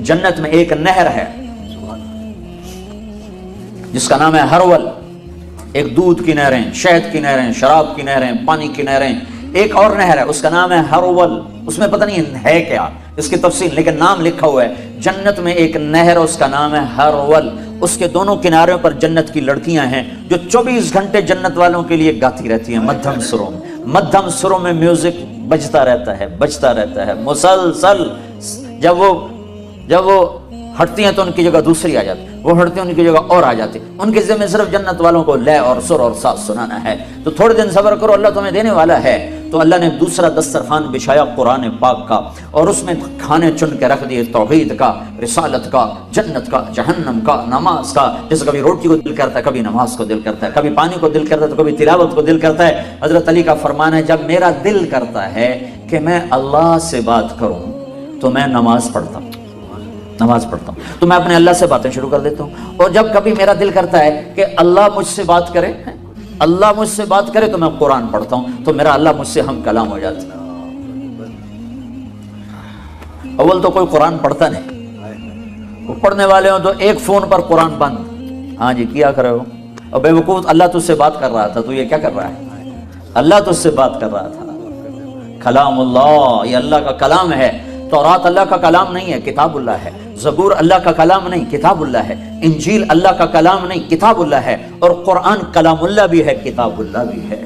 جنت میں ایک نہر ہے جس کا نام ہے ہرول، ایک دودھ کی نہریں، شہد کی نہریں، شراب کی نہریں، پانی کی نہریں، ایک اور نہر ہے اس کا نام ہے ہرول، اس میں پتہ نہیں ہے کیا اس کی تفصیل، لیکن نام لکھا ہوا ہے جنت میں ایک نہر اس کا نام ہے ہرول، اس کے دونوں کناروں پر جنت کی لڑکیاں ہیں جو 24 گھنٹے جنت والوں کے لیے گاتی رہتی ہیں مدھم سروں میں، مدھم سروں میں میوزک بجتا رہتا ہے مسلسل، جب وہ ہٹتی ہیں تو ان کی جگہ دوسری آ جاتی، وہ ہٹتی ہیں ان کی جگہ اور آ جاتی، ان کے ذمہ صرف جنت والوں کو لے اور سر اور ساز سنانا ہے، تو تھوڑے دن صبر کرو اللہ تمہیں دینے والا ہے۔ تو اللہ نے دوسرا دسترخوان بچھایا قرآن پاک کا، اور اس میں کھانے چن کے رکھ دیے توحید کا، رسالت کا، جنت کا، جہنم کا، نماز کا، جیسے کبھی روٹی کو دل کرتا ہے، کبھی نماز کو دل کرتا ہے، کبھی پانی کو دل کرتا ہے تو کبھی تلاوت کو دل کرتا ہے۔ حضرت علی کا فرمان ہے جب میرا دل کرتا ہے کہ میں اللہ سے بات کروں تو میں نماز پڑھتا ہوں تو میں اپنے اللہ سے باتیں شروع کر دیتا ہوں، اور جب کبھی میرا دل کرتا ہے کہ اللہ مجھ سے بات کرے تو میں قرآن پڑھتا ہوں، تو میرا اللہ مجھ سے ہم کلام ہو جاتا ہے۔ اول تو کوئی قرآن پڑھتا نہیں، وہ پڑھنے والے ہوں تو ایک فون پر قرآن بند، ہاں جی کیا کر رہے ہو، اور بے وقوف اللہ تجھ سے بات کر رہا تھا تو یہ کیا کر رہا ہے، اللہ تجھ سے بات کر رہا تھا۔ کلام اللہ، یہ اللہ کا کلام ہے، تورات اللہ کا کلام نہیں ہے، کتاب اللہ ہے، زبور اللہ کا کلام نہیں، کتاب اللہ ہے، انجیل اللہ کا کلام نہیں، کتاب اللہ ہے، اور قرآن کلام اللہ بھی ہے، کتاب اللہ بھی ہے۔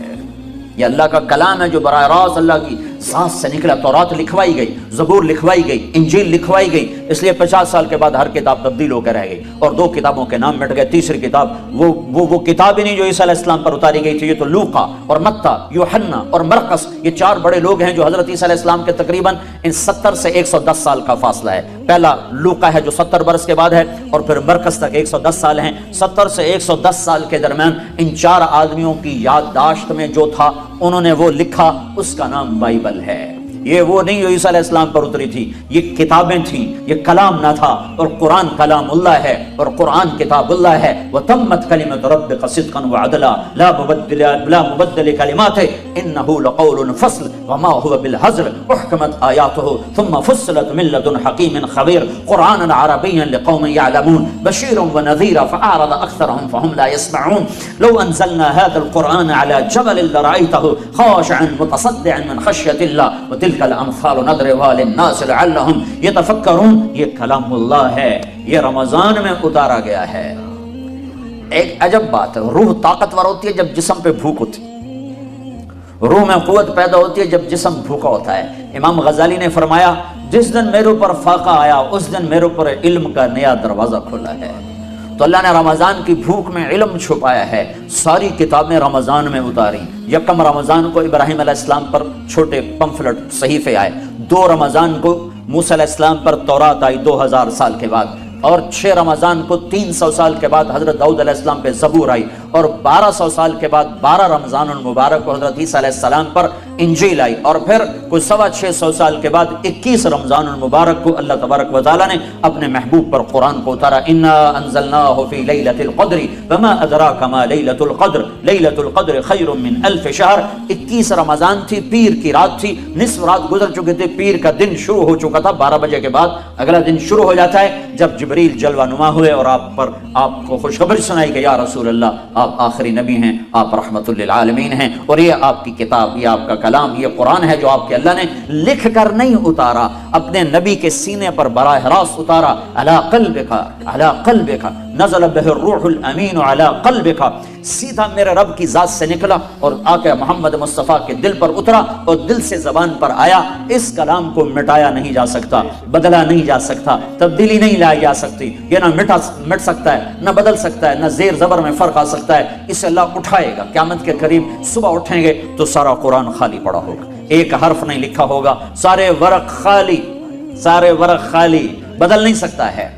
یہ اللہ کا کلام ہے جو براہ راست اللہ کی ذات سے نکلا۔ تورات لکھوائی گئی، زبور لکھوائی گئی، انجیل لکھوائی گئی، اس لیے 50 سال کے بعد ہر کتاب تبدیل ہو کر رہ گئی، اور 2 کتابوں کے نام مٹ گئے، تیسری کتاب وہ کتاب ہی نہیں جو عیسیٰ علیہ السلام پر اتاری گئی تھی، یہ تو لوقا اور متی، یوحنا اور مرقس، یہ 4 بڑے لوگ ہیں جو حضرت عیسیٰ علیہ السلام کے تقریباً ان 70 سے 110 سال کا فاصلہ ہے۔ پہلا لوقا ہے جو 70 برس کے بعد ہے، اور پھر مرقس تک 110 سال ہیں۔ 70 سے 110 سال کے درمیان ان 4 آدمیوں کی یادداشت میں جو تھا انہوں نے وہ لکھا، اس کا نام بائبل ہے۔ یہ وہ نہیں جو عیسیٰ علیہ السلام پر اتری تھی، یہ کتابیں تھیں، یہ کلام نہ تھا، اور قرآن کلام اللہ ہے، اور قرآن کتاب اللہ ہے۔ وَتَمَّتْ كَلِمَةُ رَبِّكَ صِدْقًا وَعَدْلًا لَا مُبَدِّلَ لِكَلِمَاتِهِ إِنَّهُ لَقَوْلٌ فَصْلٌ وَمَا هُوَ بِالْهَزْلِ أُحْكِمَتْ آيَاتُهُ ثُمَّ فُصِّلَتْ مِن لَّدُنْ حَكِيمٍ خَبِيرٍ قُرْآنًا عَرَبِيًّا لِقَوْمٍ يَعْلَمُونَ بَشِيرًا وَنَذِيرًا فَأَعْرَضَ أَكْثَرُهُمْ فَهُمْ لَا يَسْمَعُونَ لَوْ أَنزَلْنَا هَذَا الْقُرْآنَ عَلَى جَبَلٍ لَّرَأَيْتَهُ خَاشِعًا مُتَصَدِّعًا مِّن خَشْيَةِ اللَّهِ وَتِلْكَ الْأَمْثَالُ نَضْرِبُهَا لِلنَّاسِ لَعَلَّهُمْ يَتَفَكَّرُونَ۔ یہ کلام اللہ ہے، یہ رمضان میں اتارا گیا ہے۔ ایک عجب بات ہے، روح طاقتور ہوتی ہے جب جسم پہ بھوک ہوتی ہے، روح میں قوت پیدا ہوتی ہے جب جسم بھوکا ہوتا ہے۔ امام غزالی نے فرمایا جس دن میرے اوپر فاقہ آیا اس دن میرے اوپر علم کا نیا دروازہ کھلا ہے۔ تو اللہ نے رمضان کی بھوک میں علم چھپایا ہے، ساری کتابیں رمضان میں اتاری۔ یکم رمضان کو ابراہیم علیہ السلام پر چھوٹے پمفلٹ صحیفے آئے، 2 رمضان کو موسیٰ علیہ السلام پر تورات آئی 2000 سال کے بعد، اور 6 رمضان کو 300 سال کے بعد حضرت داؤد علیہ السلام پہ زبور آئی، اور 1200 سال کے بعد 12 رمضان المبارک کو حضرت عیسیٰ علیہ السلام پر انجیل آئی، اور پھر کوئی 650 سال کے بعد 21 رمضان المبارک کو اللہ تبارک و تعالیٰ نے اپنے محبوب پر قرآن کو اتارا۔ انا انزلناہ فی لیلۃ القدر وما ادراک ما لیلۃ القدر لیلۃ القدر خیر من 1000 شہر۔ 21 رمضان تھی، پیر کی رات تھی، نصف رات گزر چکی تھی، پیر کا دن شروع ہو چکا تھا، 12 بجے کے بعد اگلا دن شروع ہو جاتا ہے جب جبریل جلوہ نما ہوئے اور آپ کو خوشخبری سنائی کہ یا رسول اللہ آپ آخری نبی ہیں، آپ رحمت للعالمین ہیں، اور یہ آپ کی کتاب، یہ آپ کا کلام، یہ قرآن ہے جو آپ کے اللہ نے لکھ کر نہیں اتارا، اپنے نبی کے سینے پر براہ راست اتارا۔ علی قلبک نزل بہ الروح الامین علی قلبک، سیدھا میرے رب کی ذات سے نکلا اور آ کے محمد مصطفیٰ کے دل پر اترا اور دل سے زبان پر آیا۔ اس کلام کو مٹایا نہیں جا سکتا، بدلا نہیں جا سکتا، تبدیلی نہیں لائی جا سکتی، یہ نہ مٹ سکتا ہے، نہ بدل سکتا ہے، نہ زیر زبر میں فرق آ سکتا ہے۔ اسے اللہ اٹھائے گا قیامت کے قریب، صبح اٹھیں گے تو سارا قرآن خالی پڑا ہوگا، ایک حرف نہیں لکھا ہوگا، سارے ورق خالی، بدل نہیں سکتا ہے۔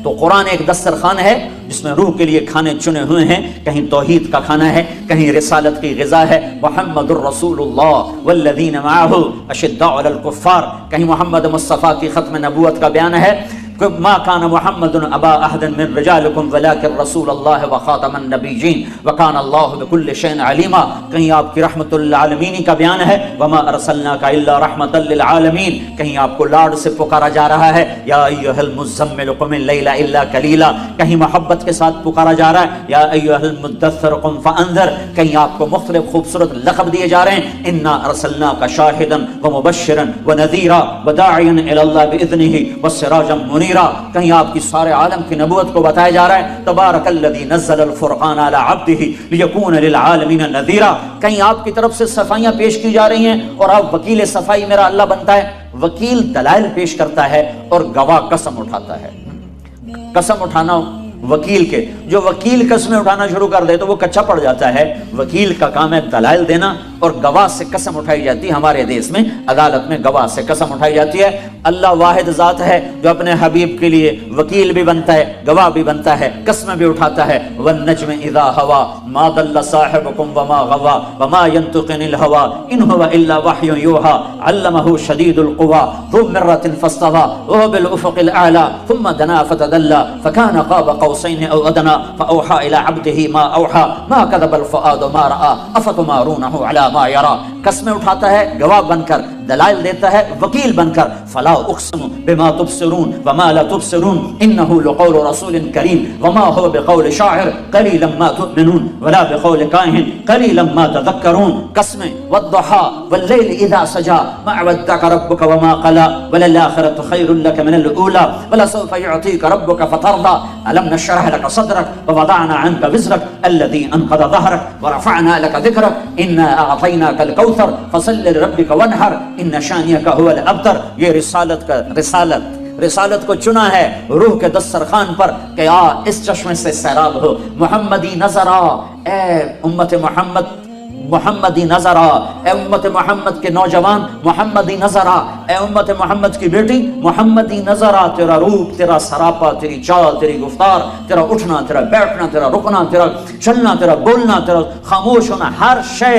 تو قرآن ایک دسترخوان ہے جس میں روح کے لیے کھانے چنے ہوئے ہیں، کہیں توحید کا کھانا ہے، کہیں رسالت کی غذا ہے، محمد الرسول اللہ والذین معہ اشداء علی الکفار، کہیں محمد مصطفیٰ کی ختم نبوت کا بیان ہے، ما کان محمد ابا احد من رجالکم ولکن رسول اللہ وخاتم النبیین وکان اللہ بکل شیء علیما. کہیں آپ کی رحمت للعالمین کا بیان ہے وما ارسلناک الا رحمتا للعالمین. کہیں آپ کو لاڈ سے پکارا جا رہا ہے یا ایھا المزمل قم اللیل الا قلیلا. کہیں محبت کے ساتھ پکارا جا رہا ہے یا ایھا المدثر قم فانذر. کہیں آپ کو مختلف خوبصورت لقب دیے جا رہے ہیں انا ارسلناک شاہدا ومبشرا ونذیرا وداعیا الی اللہ باذنہ وسراجا منیرا. کہیں آپ کی سارے عالم کی نبوت کو بتایا جا رہا ہے تبارک الذی نزل الفرقان علی عبدہ لیکون للعالمین نذیرا. کہیں آپ کی طرف سے صفائیاں پیش کی جا رہی ہیں اور آپ وکیل صفائی میرا اللہ بنتا ہے. وکیل دلائل پیش کرتا ہے اور گواہ قسم اٹھاتا ہے. قسم اٹھانا وکیل کے، جو وکیل قسمیں اٹھانا شروع کر دے تو وہ کچا پڑ جاتا ہے. وکیل کا کام ہے دلائل دینا اور گواہ سے قسم اٹھائی جاتی ہے. ہمارے دیش میں عدالت میں گواہ سے قسم اٹھائی جاتی ہے. اللہ واحد ذات ہے جو اپنے حبیب کے لیے وکیل بھی بنتا ہے، گواہ بھی بنتا ہے، قسم بھی اٹھاتا ہے. والنجم اذا ہوا ما ضل صاحبكم وما غوا وما ينطق عن الهوى ان هو الا وحي يوحى علمه شديد القوى ذو مرة فاستوى وهو بالافق الاعلى ثم دنا فتدلى فكان قاب قوسين او ادنى فاوحى الى عبده ما اوحى ما كذب الفؤاد ما راى افتمارونه على ما يرى. قسمیں اٹھاتا ہے گواہ بن کر، دلائل دیتا ہے وکیل بن کر. فلا اقسم بما تبصرون وما لا تبصرون انه لقول رسول کریم وما هو بقول شاعر قلیلا ما تؤمنون ولا بقول کاہن قلیلا ما تذکرون. قسمیں والضحى واللیل اذا سجى ما ودعك ربك وما قلى وللآخرة خير لك من الاولى ولسوف يعطيك ربك فترضى الم نشرح لك صدرك ووضعنا عنك وزرك الذي انقض ظهرك ورفعنا لك ذكرك انا اعطيناك الكوثر فصل لربك وانحر ان شانئك هو الابتر. یہ رسالت کو چنا ہے روح کے دسترخوان پر کہ آ اس چشمے سے سیراب ہو. محمدی نظر آ اے امت محمد، محمدی نظر آ اے امت محمد کے نوجوان، محمدی نظر آ اے امت محمد کی بیٹی، محمدی نظر آ. تیرا روپ، تیرا سراپا، تیری چال، تیری گفتار، تیرا اٹھنا، تیرا بیٹھنا، تیرا رکنا، تیرا چلنا، تیرا بولنا، تیرا خاموش ہونا، ہر شے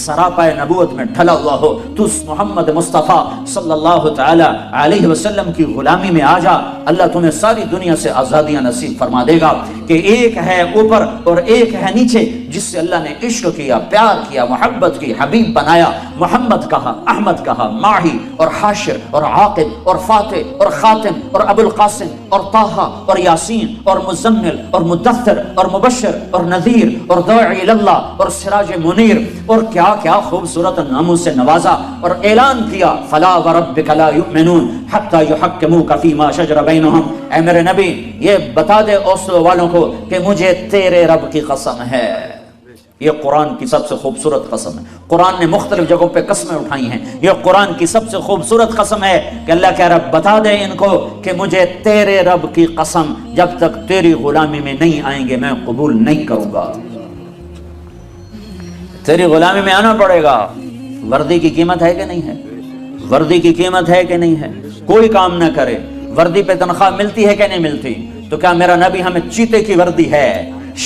سراپا نبوت میں ڈھلا ہوا ہو. تو محمد مصطفیٰ صلی اللہ تعالی علیہ وسلم کی غلامی میں آ جا. اللہ تمہیں ساری دنیا سے آزادیاں نصیب فرما دے گا کہ ایک ہے اوپر اور ایک ہے نیچے، جس سے اللہ نے عشق کیا، پیار کیا، محبت کی، حبیب بنایا. محمد کہا، احمد کہا، ماہی اور حاشر اور عاقب اور فاتح اور خاتم اور ابو القاسم اور طٰہٰ اور یاسین اور مزمل اور مدثر اور مبشر اور نذیر اور داعی اللہ اور سراج منیر اور کیا کیا خوبصورت ناموں سے نوازا اور اعلان کیا فلا وربک لا یؤمنون حتی یحکموک فیما شجر بینہم. اے میرے نبی یہ بتا دے اوسلو والوں کو کہ مجھے تیرے رب کی قسم ہے. یہ قرآن کی سب سے خوبصورت قسم ہے. قرآن نے مختلف جگہوں پہ قسمیں اٹھائی ہیں. یہ قرآن کی سب سے خوبصورت قسم ہے کہ اللہ کہہ رہا بتا دے ان کو کہ مجھے تیرے رب کی قسم جب تک تیری غلامی میں نہیں آئیں گے میں قبول نہیں کروں گا. تیری غلامی میں آنا پڑے گا. وردی کی قیمت ہے کہ نہیں ہے؟ وردی کی قیمت ہے کہ نہیں ہے؟ کوئی کام نہ کرے، وردی پہ تنخواہ ملتی ہے کہ نہیں ملتی؟ تو کیا میرا نبی ہمیں چیتے کی وردی ہے،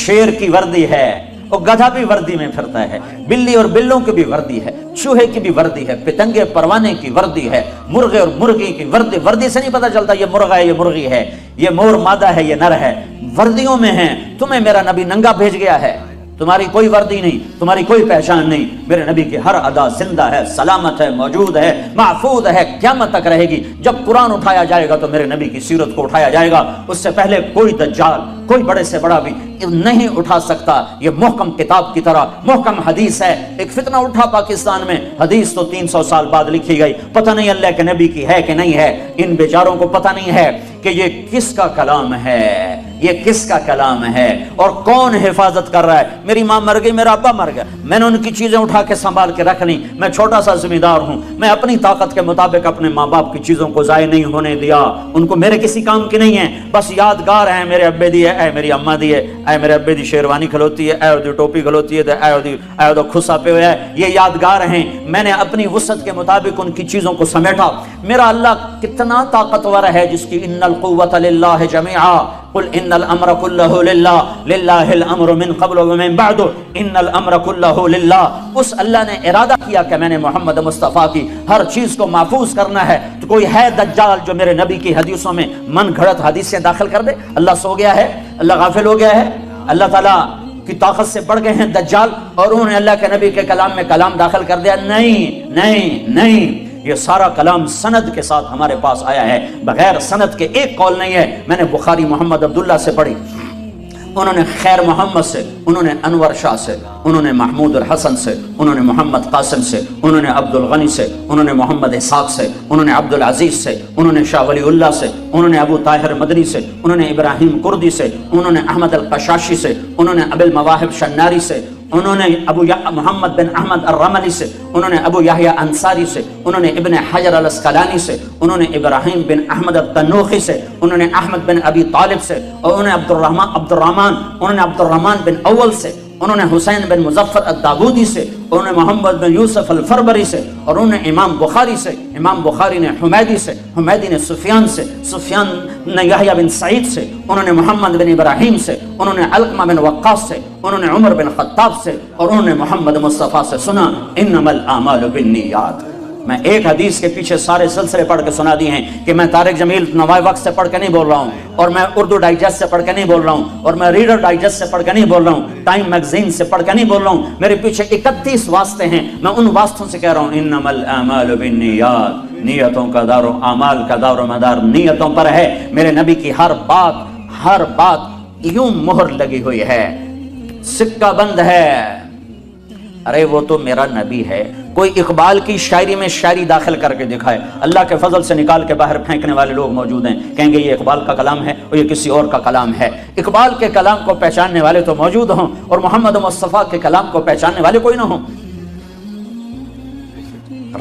شیر کی وردی ہے، اور گدھا بھی وردی میں پھرتا ہے، بلی اور بلوں کی بھی وردی ہے، چوہے کی بھی وردی ہے، پتنگے پروانے کی وردی ہے، مرغے اور مرغی کی وردی. وردی سے نہیں پتہ چلتا یہ مرغا ہے یہ مرغی ہے، یہ مور مادہ ہے یہ نر ہے. وردیوں میں ہیں. تمہیں میرا نبی ننگا بھیج گیا ہے، تمہاری کوئی وردی نہیں، تمہاری کوئی پہچان نہیں. میرے نبی کی ہر ادا زندہ ہے، سلامت ہے، موجود ہے، محفوظ ہے، قیامت تک رہے گی. جب قرآن اٹھایا جائے گا تو میرے نبی کی سیرت کو اٹھایا جائے گا. اس سے پہلے کوئی دجال، کوئی بڑے سے بڑا بھی نہیں اٹھا سکتا. یہ محکم کتاب کی طرح محکم حدیث ہے. ایک فتنہ اٹھا پاکستان میں، حدیث تو 300 سال بعد لکھی گئی، پتہ نہیں اللہ کے نبی کی ہے کہ نہیں ہے. ان بیچاروں کو پتہ نہیں ہے کہ یہ کس کا کلام ہے، یہ کس کا کلام ہے اور کون حفاظت کر رہا ہے. میری ماں مر گئی، میرا ابا مر گیا، میں نے ان کی چیزیں اٹھا کے سنبھال کے رکھ لی. میں چھوٹا سا ذمہ دار ہوں، میں اپنی طاقت کے مطابق اپنے ماں باپ کی چیزوں کو ضائع نہیں ہونے دیا. ان کو میرے کسی کام کی نہیں ہے، بس یادگار ہیں. میرے ابے دی ہے، اے میری اماں دی ہے، اے میرے ابے دی شیروانی کھلوتی ہے، اے دی ٹوپی کھلوتی ہے، اے دی خسا پہ ہوا ہے. یہ یادگار ہیں. میں نے اپنی وسعت کے مطابق ان کی چیزوں کو سمیٹا. میرا اللہ کتنا طاقتور ہے جس کی ان القوت للہ جمیعا. قل ان الامر كله للہ للہ الامر من قبل ومن بعد ان الامر كله للہ. اس اللہ نے ارادہ کیا کہ میں نے محمد مصطفیٰ کی ہر چیز کو محفوظ کرنا ہے. تو کوئی ہے دجال جو میرے نبی کی حدیثوں میں من گھڑت حدیثیں داخل کر دے؟ اللہ سو گیا ہے؟ اللہ غافل ہو گیا ہے؟ اللہ تعالیٰ کی طاقت سے بڑھ گئے ہیں دجال اور انہوں نے اللہ کے نبی کے کلام میں کلام داخل کر دیا؟ نہیں نہیں نہیں. یہ سارا کلام سند کے ساتھ ہمارے پاس آیا ہے، بغیر سند کے ایک قول نہیں ہے. میں نے بخاری محمد عبداللہ سے پڑھی، انہوں نے خیر محمد سے، انہوں نے انور شاہ سے، انہوں نے محمود الحسن سے، انہوں نے محمد قاسم سے، انہوں نے عبد الغنی سے، انہوں نے محمد اسحاق سے، انہوں نے عبد العزیز سے، انہوں نے شاہ ولی اللہ سے، انہوں نے ابو طاہر مدنی سے، انہوں نے ابراہیم کردی سے، انہوں نے احمد القشاشی سے، انہوں نے ابو المواہب شناری سے، انہوں نے محمد بن احمد الرملی سے، انہوں نے ابو یحییٰ انصاری سے، انہوں نے ابن حجر الاسقلانی سے، انہوں نے ابراہیم بن احمد التنوخی سے، انہوں نے احمد بن ابی طالب سے، اور انہوں نے عبد الرحمن بن اول سے، انہوں نے حسین بن مظفر الدابودی سے، انہوں نے محمد بن یوسف الفربری سے، اور انہوں نے امام بخاری سے، امام بخاری نے حمیدی سے، حمیدی نے سفیان سے، سفیان نے یحییٰ بن سعید سے، انہوں نے محمد بن ابراہیم سے، انہوں نے علقمہ بن وقاص سے، انہوں نے عمر بن خطاب سے، اور انہوں نے محمد مصطفیٰ سے سنا انما الاعمال بالنیات. میں ایک حدیث کے پیچھے سارے سلسلے پڑھ کے سنا دیے ہیں کہ میں طارق جمیل نوائے وقت سے پڑھ کے نہیں بول رہا ہوں، اور میں اردو ڈائجسٹ سے پڑھ کے نہیں بول رہا ہوں، اور میں ریڈر ڈائجسٹ سے پڑھ کے نہیں بول رہا ہوں، ٹائم میگزین سے پڑھ کے نہیں بول رہا ہوں. میرے پیچھے 31 واسطے ہیں، میں ان واسطوں سے کہہ رہا ہوں انما الاعمال بالنیات. نیتوں کا دار و اعمال کا دار و مدار نیتوں پر ہے. میرے نبی کی ہر بات یوں مہر لگی ہوئی ہے، سکہ بند ہے. ارے وہ تو میرا نبی ہے. کوئی اقبال کی شاعری میں شاعری داخل کر کے دکھائے، اللہ کے فضل سے نکال کے باہر پھینکنے والے لوگ موجود ہیں، کہیں گے یہ اقبال کا کلام ہے اور یہ کسی اور کا کلام ہے. اقبال کے کلام کو پہچاننے والے تو موجود ہوں اور محمد مصطفیٰ کے کلام کو پہچاننے والے کوئی نہ ہوں.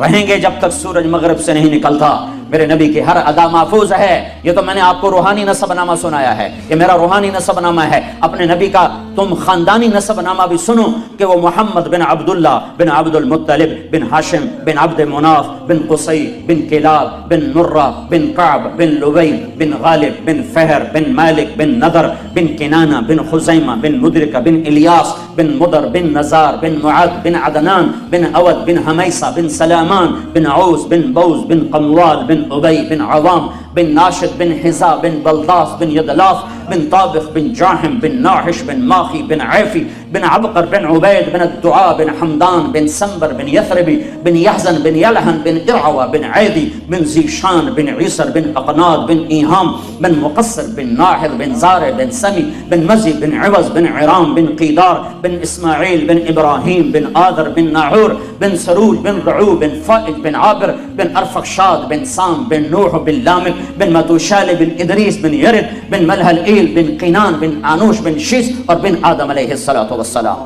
رہیں گے جب تک سورج مغرب سے نہیں نکلتا. میرے نبی کی ہر ادا محفوظ ہے. یہ تو میں نے آپ کو روحانی نسب نامہ سنایا ہے، یہ میرا روحانی نسب نامہ ہے. اپنے نبی کا تم خاندانی نسب نامہ بھی سنو کہ وہ محمد بن عبداللہ بن عبد المطلب بن ہاشم بن عبد مناف بن قصی بن کلاب بن مرہ بن کعب بن لبی بن غالب بن فہر بن مالک بن نضر بن کنانہ بن خزیمہ بن مدرکہ بن الیاس بن مدر بن نزار بن معد بن عدنان بن اود بن حمیسہ بن سلامان بن عوس بن بوز بن قموال بن ابی بن عوام بن ناشد بن حزا بن بلداس بن یدلاف بن طابخ بن جاحم بن ناحش بن ماخی بن عیفی بن عبقر بن عبید بن الدعاء بن حمدان بن سنبر بن یثربی بن یحزن بن یلحن بن ارعوى بن عیدی بن زیشان بن عیسر بن اقناد بن ایہام بن مقصر بن ناحر بن زارع بن سمی بن مزی بن عوض بن عرام بن قیدار بن اسماعیل بن ابراہیم بن آدر بن ناحور بن سروج بن رعو بن فائج بن عابر بن ارفخشاد بن سام بن نوح بن لامک بن متوشال بن ادریس بن یرد بن ملح الایل بن قینان بن آنوش بن شیس اور بن آدم علیہ السلام.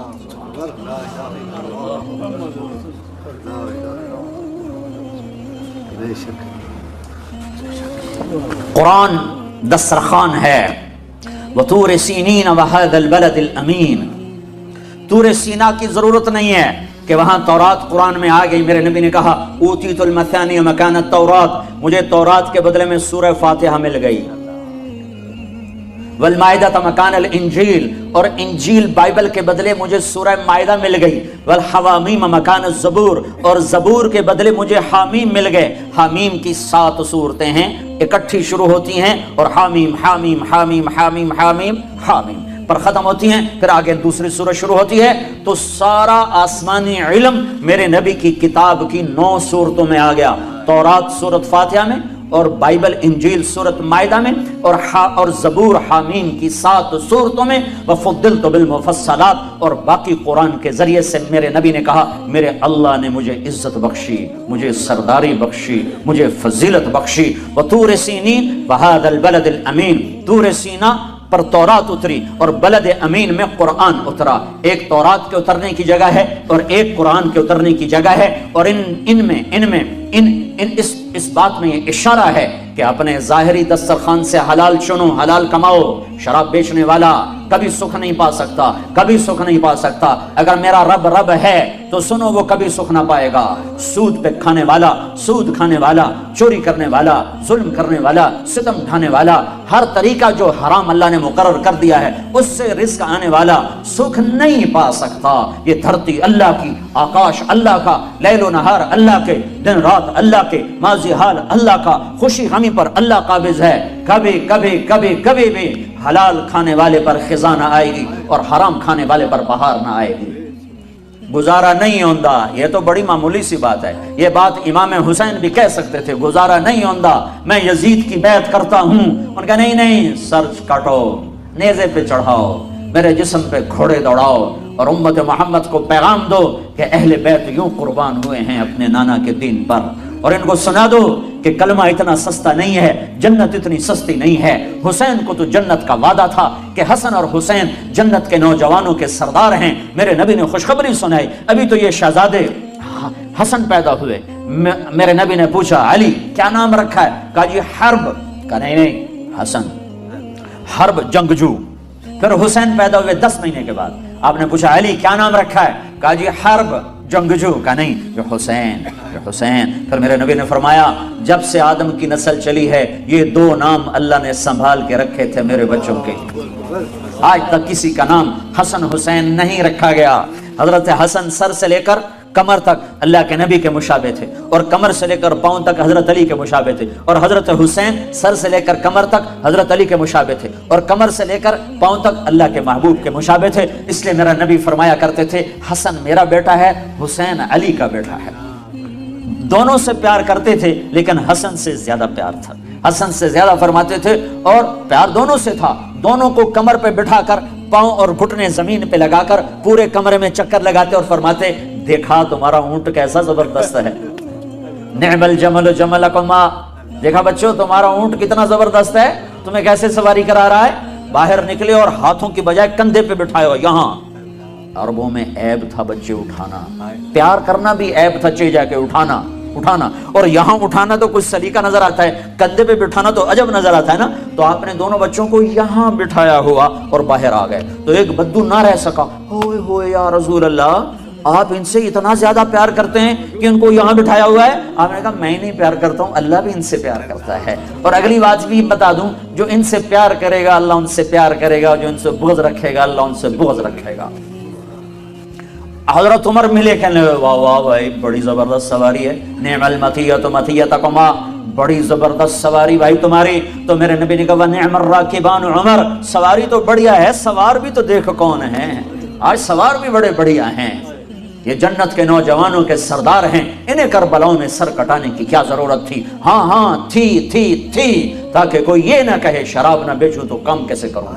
قرآن دسترخوان ہے. وطور سینین وہذا البلد الامین. طور سینا کی ضرورت نہیں ہے کہ وہاں تورات قرآن میں آ گئی. میرے نبی نے کہا اوتیت المثانی مکان التورات، مجھے تورات کے بدلے میں سورہ فاتحہ مل گئی. والمائدہ مکان الانجیل، اور انجیل بائبل کے بدلے مجھے سورہ مائدہ مل گئی. والحوامیم مکان الزبور، اور زبور کے بدلے مجھے حامیم مل گئے. حامیم کی 7 صورتیں ہیں، اکٹھی شروع ہوتی ہیں اور حامیم حامیم حامیم حامیم حامیم حامیم پر ختم ہوتی ہیں، پھر آگے دوسری سورہ شروع ہوتی ہے. تو سارا آسمانی علم میرے نبی کی کتاب کی 9 صورتوں میں آ گیا. تورات سورۃ فاتحہ میں، اور بائبل انجیل سورۃ مائدہ میں، اور زبور حامیم کی 7 صورتوں میں. وفضلت بالمفصلات، اور باقی قرآن کے ذریعے سے میرے نبی نے کہا میرے اللہ نے مجھے عزت بخشی، مجھے سرداری بخشی، مجھے فضیلت بخشی. وطور سینین وہذا البلد الامین. طور سینا پر تورات اتری اور بلد امین میں قرآن اترا. ایک تورات کے اترنے کی جگہ ہے اور ایک قرآن کے اترنے کی جگہ ہے. اور ان اس بات میں یہ اشارہ ہے کہ اپنے ظاہری دسترخوان سے حلال چنو، حلال کماؤ۔ شراب بیچنے والا کبھی سکھ نہیں پا سکتا، کبھی سکھ نہیں پا سکتا۔ اگر میرا رب ہے تو سنو، وہ کبھی سکھ نہ پائے گا۔ سود پہ کھانے والا، سود کھانے والا، چوری کرنے والا، ظلم کرنے والا، ستم ڈھانے والا، ہر طریقہ جو حرام اللہ نے مقرر کر دیا ہے اس سے رزق آنے والا سکھ نہیں پا سکتا۔ یہ دھرتی اللہ کی، آکاش اللہ کا، لیل و نہار اللہ کے، دن رات اللہ کے، ماضی حال اللہ کا، خوشی غمی پر اللہ قابض ہے۔ کبھی کبھی کبھی کبھی بھی حلال کھانے والے پر خزاں نہ آئے گی اور حرام کھانے والے پر بہار نہ آئے گی۔ گزارا نہیں ہوندا، یہ تو بڑی معمولی سی بات ہے۔ یہ بات امام حسین بھی کہہ سکتے تھے، گزارا نہیں ہوندا، میں یزید کی بیعت کرتا ہوں۔ ان کا نہیں، سر کاٹو، نیزے پہ چڑھاؤ، میرے جسم پہ گھوڑے دوڑاؤ اور امت محمد کو پیغام دو کہ اہل بیت یوں قربان ہوئے ہیں اپنے نانا کے دین پر، اور ان کو سنا دو کہ کلمہ اتنا سستا نہیں ہے، جنت اتنی سستی نہیں ہے۔ حسین کو تو جنت کا وعدہ تھا کہ حسن اور حسین جنت کے نوجوانوں کے سردار ہیں۔ میرے نبی نے خوشخبری سنائی، ابھی تو یہ شہزادے حسن پیدا ہوئے، میرے نبی نے پوچھا علی کیا نام رکھا ہے؟ کہا جی حرب۔ کہا نہیں حسن، حرب جنگجو۔ پھر حسین پیدا ہوئے 10 مہینے کے بعد، آپ نے پوچھا علی کیا نام رکھا ہے؟ کہا جی حرب جنگجو۔ کہا نہیں یہ حسین، یہ حسین۔ پھر میرے نبی نے فرمایا جب سے آدم کی نسل چلی ہے یہ 2 نام اللہ نے سنبھال کے رکھے تھے میرے بچوں کے، آج تک کسی کا نام حسن حسین نہیں رکھا گیا۔ حضرت حسن سر سے لے کر کمر تک اللہ کے نبی کے مشابہ تھے، اور کمر سے لے کر پاؤں تک حضرت علی کے مشابہ تھے، اور حضرت حسین سر سے لے کر کمر تک حضرت علی کے مشابہ تھے، اور کمر سے لے کر پاؤں تک اللہ کے محبوب کے مشابہ تھے۔ اس لیے میرا نبی فرمایا کرتے تھے حسن میرا بیٹا ہے، حسین علی کا بیٹا ہے۔ دونوں سے پیار کرتے تھے لیکن حسن سے زیادہ پیار تھا، حسن سے زیادہ فرماتے تھے، اور پیار دونوں سے تھا۔ دونوں کو کمر پہ بٹھا کر پاؤں اور گھٹنے زمین پہ لگا کر پورے کمرے میں چکر لگاتے اور فرماتے دیکھا تمہارا اونٹ کیسا زبردست ہے، نعم الجمل جملکما، دیکھا بچوں تمہارا اونٹ کتنا زبردست ہے، تمہیں کیسے سواری کرا رہا ہے۔ باہر نکلے اور ہاتھوں کی بجائے کندھے پہ بٹھائے ہو۔ یہاں عربوں میں عیب تھا بچے اٹھانا، پیار کرنا بھی عیب تھا، چے جا کے اٹھانا، اور یہاں اٹھانا تو کچھ سلیقہ نظر آتا ہے، کندھے پہ بٹھانا تو عجب نظر آتا ہے نا۔ تو آپ نے دونوں بچوں کو یہاں بٹھایا ہوا اور باہر آ گئے، تو ایک بدو نہ رہ سکا، ہوئے ہوئے یا رسول اللہ آپ ان سے اتنا زیادہ پیار کرتے ہیں کہ ان کو یہاں بٹھایا ہوا ہے۔ آپ نے کہا میں نہیں پیار کرتا ہوں، اللہ بھی ان سے پیار کرتا ہے۔ اور اگلی بات بھی بتا دوں، جو ان سے پیار کرے گا اللہ ان سے پیار کرے گا، جو ان سے بغض رکھے گا اللہ ان سے بغض رکھے گا۔ حضرت عمر ملے، کہنے واہ واہ بھائی بڑی زبردست سواری ہے، نعم المطیۃ مطیتکما، بڑی زبردست سواری بھائی تمہاری۔ تو میرے نبی نے کہا نعم الراکبان عمر، سواری تو بڑھیا ہے، سوار بھی تو دیکھ کون ہیں، آج سوار بھی بڑے بڑھیا ہیں، یہ جنت کے نوجوانوں کے سردار ہیں، انہیں کربلاؤں میں سر کٹانے کی کیا ضرورت تھی؟ ہاں تھی، تاکہ کوئی یہ نہ کہے شراب نہ بیچوں تو کام کیسے کروں،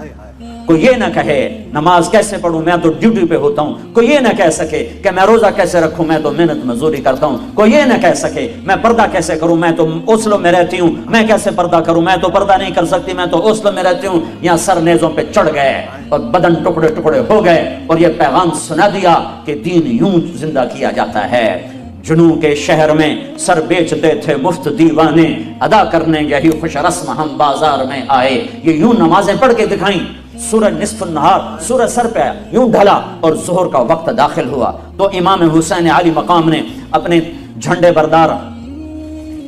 کوئی یہ نہ کہے نماز کیسے پڑھوں، میں تو ڈیوٹی پہ ہوتا ہوں، کوئی یہ نہ کہہ سکے کہ میں روزہ کیسے رکھوں، میں تو محنت مزدوری کرتا ہوں، کوئی یہ نہ کہہ سکے میں پردہ کیسے کروں، میں تو اوسلو میں رہتی ہوں، میں کیسے پردہ کروں، میں تو پردہ نہیں کر سکتی، میں تو اوسلو میں رہتی ہوں۔ یہاں سر نیزوں پہ چڑھ گئے اور بدن ٹکڑے ٹکڑے ہو گئے، اور یہ پیغام سنا دیا کہ دین یوں زندہ کیا جاتا ہے۔ جنوں کے شہر میں سر بیچتے تھے مفت دیوانے، ادا کرنے یہی خوش رسم ہم بازار میں آئے۔ یہ یوں نمازیں پڑھ کے دکھائیں، سورج نصف النہار، سورج سر پہ یوں ڈھلا اور ظہر کا وقت داخل ہوا، تو امام حسین علی مقام نے اپنے جھنڈے بردار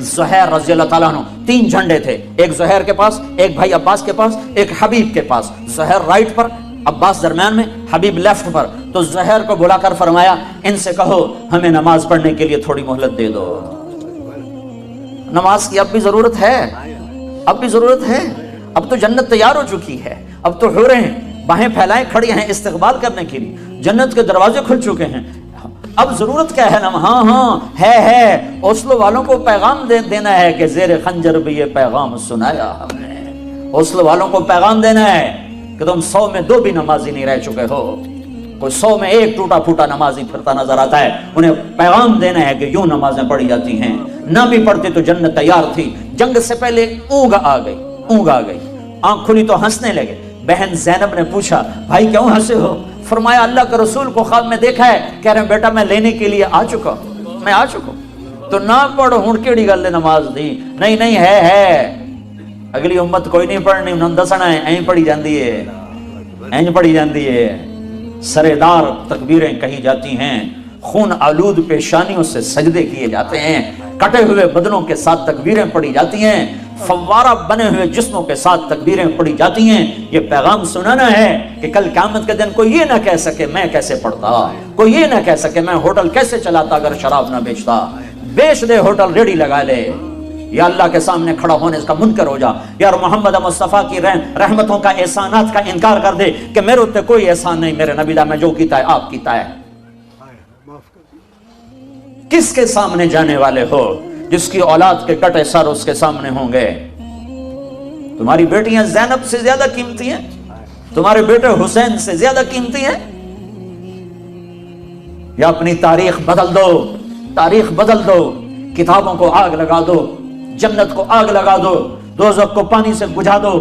زہیر رضی اللہ تعالیٰ عنہ، 3 جھنڈے تھے، ایک زہیر کے پاس، ایک بھائی عباس کے پاس، ایک حبیب کے پاس، زہیر رائٹ پر، عباس درمیان میں، حبیب لیفٹ پر۔ تو زہیر کو بلا کر فرمایا ان سے کہو ہمیں نماز پڑھنے کے لیے تھوڑی مہلت دے دو، نماز کی اب بھی ضرورت ہے، اب بھی ضرورت ہے، اب تو جنت تیار ہو چکی ہے، اب تو حوریں باہیں پھیلائیں کھڑی ہیں استقبال کرنے کے لیے، جنت کے دروازے کھل چکے ہیں، اب ضرورت کیا ہے نا؟ ہاں ہے اوسلو والوں کو پیغام دینا ہے کہ زیر خنجر بھی یہ پیغام سنایا ہم نے، اوسلو والوں کو پیغام دینا ہے کہ تم 100 میں 2 بھی نمازی نہیں رہ چکے ہو، کوئی 100 میں 1 ٹوٹا پھوٹا نمازی پھرتا نظر آتا ہے، انہیں پیغام دینا ہے کہ یوں نمازیں پڑھی جاتی ہیں، نہ بھی پڑھتے تو جنت تیار تھی۔ جنگ سے پہلے اونگ آ گئی، آنکھ کھلی تو ہنسنے لگے۔ بہن زینب نے پوچھا بھائی کیوں ہنسے ہو؟ فرمایا اللہ کے رسول کو خواب میں دیکھا ہے، کہہ رہے ہیں بیٹا میں لینے کے لیے آ چکا ہوں۔ تو نہ پڑھ ہن کیڑی گل ہے نماز دی؟ نہیں نہیں ہے اگلی امت کوئی نہیں پڑھنی، انہوں نے دسنا ہے این پڑھی جاندی ہے، این پڑھی جاندی ہے، سرےدار تکبیریں کہی جاتی ہیں، خون آلود پیشانیوں سے سجدے کیے جاتے ہیں، کٹے ہوئے بدنوں کے ساتھ تکبیریں پڑھی جاتی ہیں، فوارہ بنے ہوئے جسموں کے ساتھ تکبیریں پڑھی جاتی ہیں۔ یہ پیغام سنانا ہے کہ کل قیامت کے دن کوئی یہ نہ کہہ سکے میں کیسے پڑھتا، کوئی یہ نہ کہہ سکے میں ہوٹل کیسے چلاتا اگر شراب نہ بیچتا۔ بیچ دے ہوٹل، ریڑی لگا لے، یا اللہ کے سامنے کھڑا ہونے کا منکر ہو جا، یار محمد مصطفیٰ کی رحمتوں کا احسانات کا انکار کر دے کہ میرے اوتے کوئی احسان نہیں، میرے نبی دا میں جو کیتا ہے آپ کیتا ہے۔ کس کے سامنے جانے والے ہو؟ جس کی اولاد کے کٹے سر اس کے سامنے ہوں گے۔ تمہاری بیٹیاں زینب سے زیادہ قیمتی ہیں، تمہارے بیٹے حسین سے زیادہ قیمتی ہیں؟ یا اپنی تاریخ بدل دو، تاریخ بدل دو، کتابوں کو آگ لگا دو، جنت کو آگ لگا دو، دوزخ کو پانی سے بجھا دو،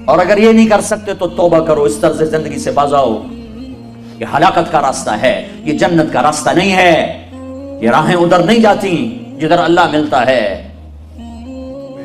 اور اگر یہ نہیں کر سکتے تو توبہ کرو، اس طرز زندگی سے باز آؤ۔ یہ ہلاکت کا راستہ ہے، یہ جنت کا راستہ نہیں ہے، یہ راہیں ادھر نہیں جاتی جدھر اللہ ملتا ہے۔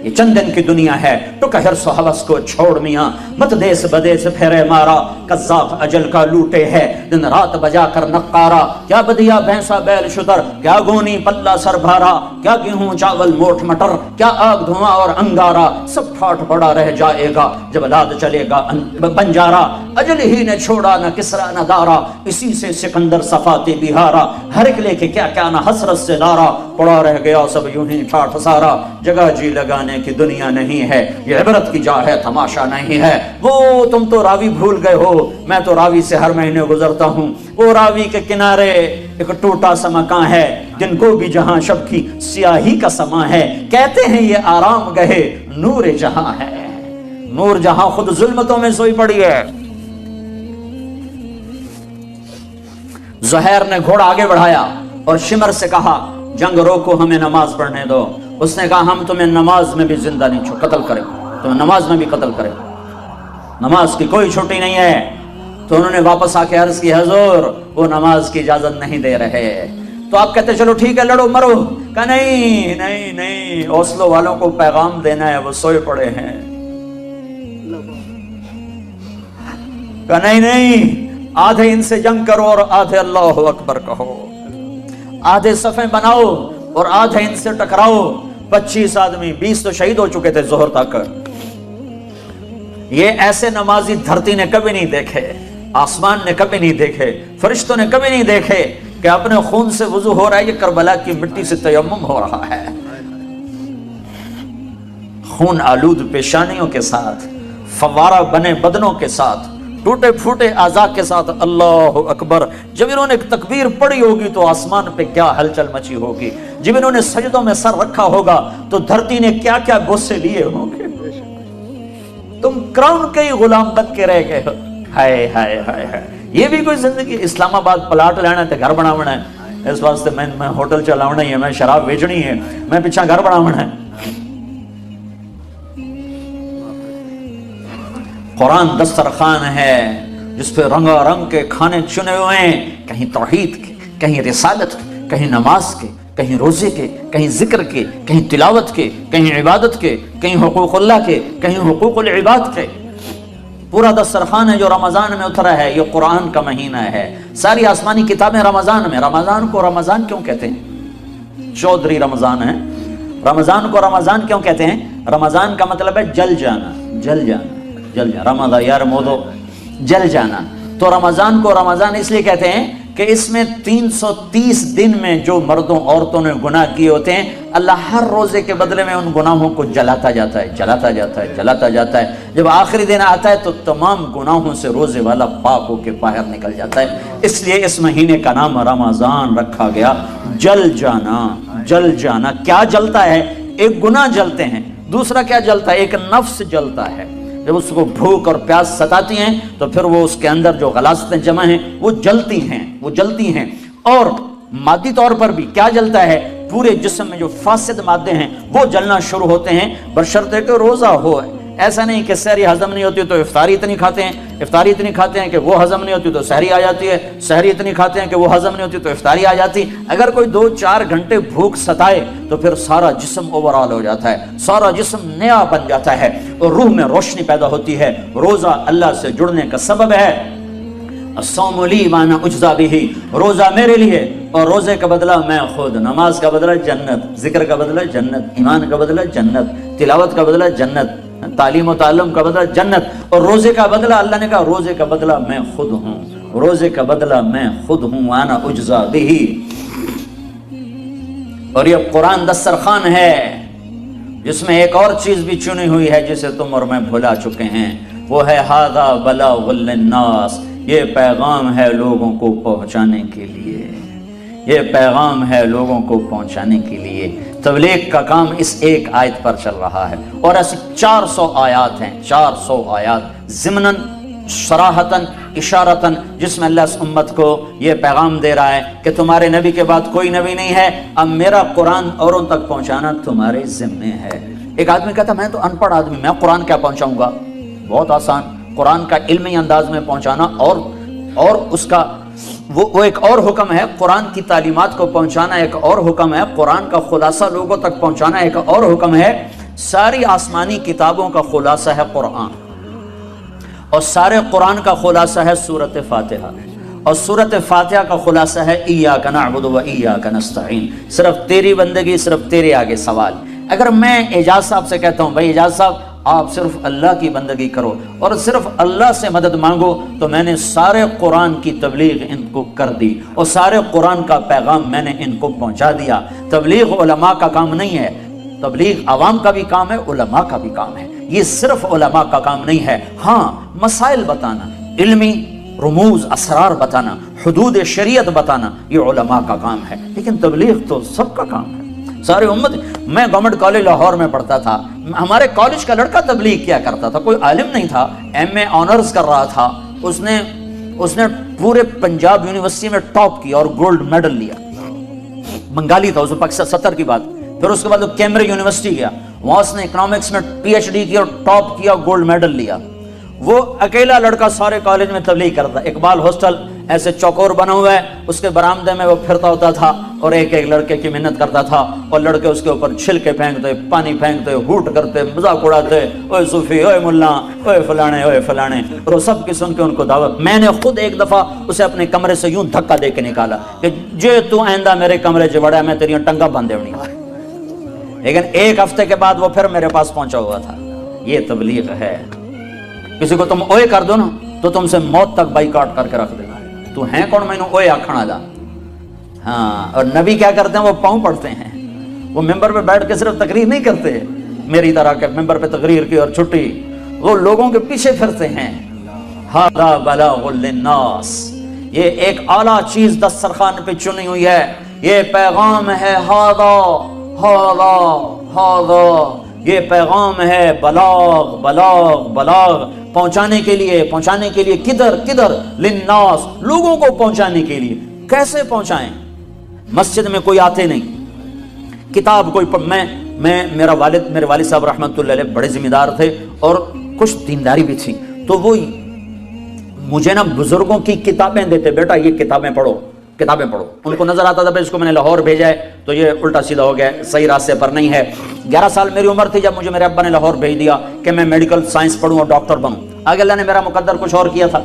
یہ چند دن کی دنیا ہے، تو کہ حرص و حوث کو چھوڑ میاں، مت دیس بدیس پھیرے مارا، قذاف اجل کا لوٹے ہے دن رات بجا کر نقارا، کیا بدیا بھینسا بیل شتر، کیا گونی پلہ سر بھارا، کیا گیہوں چاول موٹ مٹر، کیا آگ دھواں اور انگارا، سب ٹھاٹ پڑا رہ جائے گا جب لاد چلے گا بنجارا، اجل ہی نے چھوڑا نہ کسرا نہ دارا، اسی سے سکندر صفاتی بہارا، ہر ایک لے کے کیا کیا نہ حسرت سے دارا، پڑا رہ گیا سب یوں ہی ٹھاٹ سارا، جگہ جی لگانے کی دنیا نہیں ہے، یہ عبرت کی جا ہے تماشا نہیں ہے۔ وہ تم تو راوی بھول گئے ہو، میں تو راوی سے ہر مہینے گزرتا ہوں، وہ راوی کے کنارے ایک ٹوٹا سا مکان ہے جن کو بھی جہاں شب کی سیاہی کا سما ہے، کہتے ہیں یہ آرام گہے نور جہاں ہے، نور جہاں خود ظلمتوں میں سوئی پڑی ہے۔ زہیر نے گھوڑا آگے بڑھایا اور شمر سے کہا جنگ روکو، ہمیں نماز پڑھنے دو۔ اس نے کہا ہم تمہیں نماز میں بھی زندہ نہیں قتل کریں، تمہیں نماز میں بھی قتل کریں، نماز کی کوئی چھٹی نہیں ہے۔ تو انہوں نے واپس آ کے عرض کی حضور وہ نماز کی اجازت نہیں دے رہے۔ تو آپ کہتے چلو ٹھیک ہے لڑو مرو، کہا نہیں نہیں نہیں، اوسلو والوں کو پیغام دینا ہے، وہ سوئے پڑے ہیں۔ کہا نہیں نہیں، آدھے ان سے جنگ کرو اور آدھے اللہ اکبر کہو، آدھے صفیں بناؤ اور آدھے ان سے ٹکراؤ۔ 25 آدمی 20 تو شہید ہو چکے تھے ظہر تک۔ یہ ایسے نمازی دھرتی نے کبھی نہیں دیکھے، آسمان نے کبھی نہیں دیکھے، فرشتوں نے کبھی نہیں دیکھے کہ اپنے خون سے وضو ہو رہا ہے، یہ کربلا کی مٹی سے تیمم ہو رہا ہے، خون آلود پیشانیوں کے ساتھ، فوارہ بنے بدنوں کے ساتھ، ٹوٹے پھوٹے اعضاء کے ساتھ۔ اللہ اکبر! جب انہوں نے ایک تکبیر پڑھی ہوگی تو آسمان پہ کیا ہلچل مچی ہوگی، جب انہوں نے سجدوں میں سر رکھا ہوگا تو دھرتی نے کیا کیا بوسے لیے ہوں گے۔ تم کراؤن کے ہی غلام بن کے رہ گئے ہو۔ ہائے ہائے ہائے ہائے، یہ بھی کوئی زندگی؟ اسلام آباد پلاٹ لینا ہے، گھر بناونا ہے، اس واسطے میں ہوٹل چلاونا ہی ہے، میں شراب بیچنی ہے، میں پیچھا گھر بناونا ہے۔ قرآن دسترخوان ہے جس پہ رنگا رنگ کے کھانے چنے ہوئے ہیں، کہیں توحید کے، کہیں رسالت کے، کہیں نماز کے، کہیں روزے کے، کہیں ذکر کے، کہیں تلاوت کے، کہیں عبادت کے، کہیں حقوق اللہ کے، کہیں حقوق العباد کے۔ پورا دسترخوان ہے جو رمضان میں اترا ہے، یہ قرآن کا مہینہ ہے، ساری آسمانی کتابیں رمضان میں۔ رمضان کو رمضان کیوں کہتے ہیں؟ چودھری رمضان ہے، رمضان کو رمضان کیوں کہتے ہیں؟ رمضان کا مطلب ہے جل جانا، جل جانا، جل جانا، رمضان یار مودو، جل جانا۔ تو رمضان کو رمضان اس لیے کہتے ہیں کہ اس میں 330 دن میں جو مردوں عورتوں نے گناہ کیے ہوتے ہیں، اللہ ہر روزے کے بدلے میں ان گناہوں کو جلاتا جاتا ہے، جلاتا جاتا ہے، جلاتا جاتا ہے۔ جب آخری دن آتا ہے تو تمام گناہوں سے روزے والا پاک ہو کے باہر نکل جاتا ہے۔ اس لیے اس مہینے کا نام رمضان رکھا گیا، جل جانا، جل جانا۔ کیا جلتا ہے؟ ایک گناہ جلتے ہیں، دوسرا کیا جلتا ہے؟ ایک نفس جلتا ہے۔ جب اس کو بھوک اور پیاس ستاتی ہیں تو پھر وہ اس کے اندر جو غلاظتیں جمع ہیں وہ جلتی ہیں، وہ جلتی ہیں۔ اور مادی طور پر بھی کیا جلتا ہے؟ پورے جسم میں جو فاسد مادے ہیں وہ جلنا شروع ہوتے ہیں، بشرطے کہ روزہ ہو۔ ایسا نہیں کہ سحری ہضم نہیں ہوتی تو افطاری اتنی کھاتے ہیں، افطاری اتنی کھاتے ہیں کہ وہ ہضم نہیں ہوتی تو سحری آ جاتی ہے، سحری اتنی کھاتے ہیں کہ وہ ہضم نہیں ہوتی تو افطاری آ جاتی۔ اگر کوئی 2-4 گھنٹے بھوک ستائے تو پھر سارا جسم اوورآل ہو جاتا ہے، سارا جسم نیا بن جاتا ہے اور روح میں روشنی پیدا ہوتی ہے۔ روزہ اللہ سے جڑنے کا سبب ہے۔ الصوم لی وانا اجزا بہ، روزہ میرے لیے اور روزے کا بدلہ میں خود، نماز کا بدلہ جنت، ذکر کا بدلہ جنت، ایمان کا بدلہ جنت، تلاوت کا بدلہ جنت، تعلیم و تعلم کا بدلہ جنت، اور روزے کا بدلہ اللہ نے کہا روزے کا بدلہ میں خود ہوں، روزے کا بدلہ میں خود ہوں، وانا اجزا بہ۔ اور یہ قرآن دسترخوان ہے جس میں ایک اور چیز بھی چنی ہوئی ہے جسے تم اور میں بھلا چکے ہیں، وہ ہے ھذا بلاغ للناس، یہ پیغام ہے لوگوں کو پہنچانے کے لیے، یہ پیغام ہے لوگوں کو پہنچانے کے لیے۔ تبلیغ کا کام اس ایک آیت پر چل رہا ہے، اور ایسی 400 آیات ہیں، 400 آیات ضمناً صراحتاً اشارتاً، جس میں اللہ اس امت کو یہ پیغام دے رہا ہے کہ تمہارے نبی کے بعد کوئی نبی نہیں ہے، اب میرا قرآن اوروں تک پہنچانا تمہارے ذمے ہے۔ ایک آدمی کہتا میں تو ان پڑھ آدمی، میں قرآن کیا پہنچاؤں گا؟ بہت آسان، قرآن کا علمی انداز میں پہنچانا اور اس کا وہ ایک اور حکم ہے، قرآن کی تعلیمات کو پہنچانا ایک اور حکم ہے، قرآن کا خلاصہ لوگوں تک پہنچانا ایک اور حکم ہے۔ ساری آسمانی کتابوں کا خلاصہ ہے قرآن، اور سارے قرآن کا خلاصہ ہے سورۃ فاتحہ، اور سورۃ فاتحہ کا خلاصہ ہے ایاک نعبد و ایاک نستعین، صرف تیری بندگی، صرف تیرے آگے سوال۔ اگر میں اعجاز صاحب سے کہتا ہوں بھائی اعجاز صاحب آپ صرف اللہ کی بندگی کرو اور صرف اللہ سے مدد مانگو، تو میں نے سارے قرآن کی تبلیغ ان کو کر دی اور سارے قرآن کا پیغام میں نے ان کو پہنچا دیا۔ تبلیغ علماء کا کام نہیں ہے، تبلیغ عوام کا بھی کام ہے، علماء کا بھی کام ہے، یہ صرف علماء کا کام نہیں ہے۔ ہاں مسائل بتانا، علمی رموز اسرار بتانا، حدود شریعت بتانا، یہ علماء کا کام ہے، لیکن تبلیغ تو سب کا کام ہے، ساری امت۔ میں گورنمنٹ کالج لاہور میں پڑھتا تھا، ہمارے کالج کا لڑکا تبلیغ کیا کرتا تھا، کوئی عالم نہیں تھا، ایم اے آنرز کر رہا تھا، اس نے پورے پنجاب یونیورسٹی میں ٹاپ کیا اور گولڈ میڈل لیا، بنگالی تھا، اس میں پاکستان 70 کی بات۔ پھر اس کے بعد وہ کیمبرج یونیورسٹی گیا، وہاں اس نے اکنامکس میں پی ایچ ڈی کیا اور ٹاپ کیا، گولڈ میڈل لیا۔ وہ اکیلا لڑکا سارے کالج میں تبلیغ کرتا۔ اقبال ہاسٹل ایسے چوکور بنا ہوا ہے، اس کے برآمدے میں وہ پھرتا ہوتا تھا اور ایک ایک لڑکے کی محنت کرتا تھا، اور لڑکے اس کے اوپر چھلکے پھینکتے، پانی پھینکتے، ہوٹ کرتے، مذاق اڑاتے، اوے صوفی، اوے ملا، اوے فلانے، اوے فلانے، اور وہ سب کی سن کے ان کو دعوت۔ میں نے خود ایک دفعہ اسے اپنے کمرے سے یوں دھکا دے کے نکالا کہ جے تو آئندہ میرے کمرے سے بڑا ہے میں تیری ٹنگا باندھے ہونی۔ لیکن ایک ہفتے کے بعد وہ پھر میرے پاس پہنچا ہوا تھا۔ یہ تبلیغ ہے۔ کسی کو تم اوئے کر دو نا تو تم سے موت تک بائیکاٹ کر کے رکھ دینا، تو ہیں کون میں نے اوئے آکھنا دا۔ ہاں، اور نبی کیا کرتے ہیں؟ وہ پاؤں پڑتے ہیں، وہ ممبر پہ بیٹھ کے صرف تقریر نہیں کرتے میری طرح کہ ممبر پہ تقریر کی اور چھٹی، وہ لوگوں کے پیچھے پھرتے ہیں۔ ھذا بلاغ للناس، یہ ایک اعلیٰ چیز دسترخوان پہ چنی ہوئی ہے، یہ پیغام ہے۔ ھذا یہ پیغام ہے، بلاغ بلاغ بلاغ، پہنچانے کے لیے کدھر للناس، لوگوں کو پہنچانے کے لیے۔ کیسے پہنچائیں؟ مسجد میں کوئی آتے نہیں، کتاب کوئی میرے والد صاحب رحمۃ اللہ علیہ بڑے ذمہ دار تھے اور کچھ دینداری بھی تھی، تو وہ مجھے نا بزرگوں کی کتابیں دیتے، بیٹا یہ کتابیں پڑھو۔ ان کو نظر آتا تھا اس کو میں نے لاہور بھیجا ہے تو یہ الٹا سیدھا ہو گیا، صحیح راستے پر نہیں ہے۔ 11 سال میری عمر تھی جب مجھے میرے ابا نے لاہور بھیج دیا کہ میں میڈیکل سائنس پڑھوں اور ڈاکٹر بنوں۔ آگے اللہ نے میرا مقدر کچھ اور کیا تھا،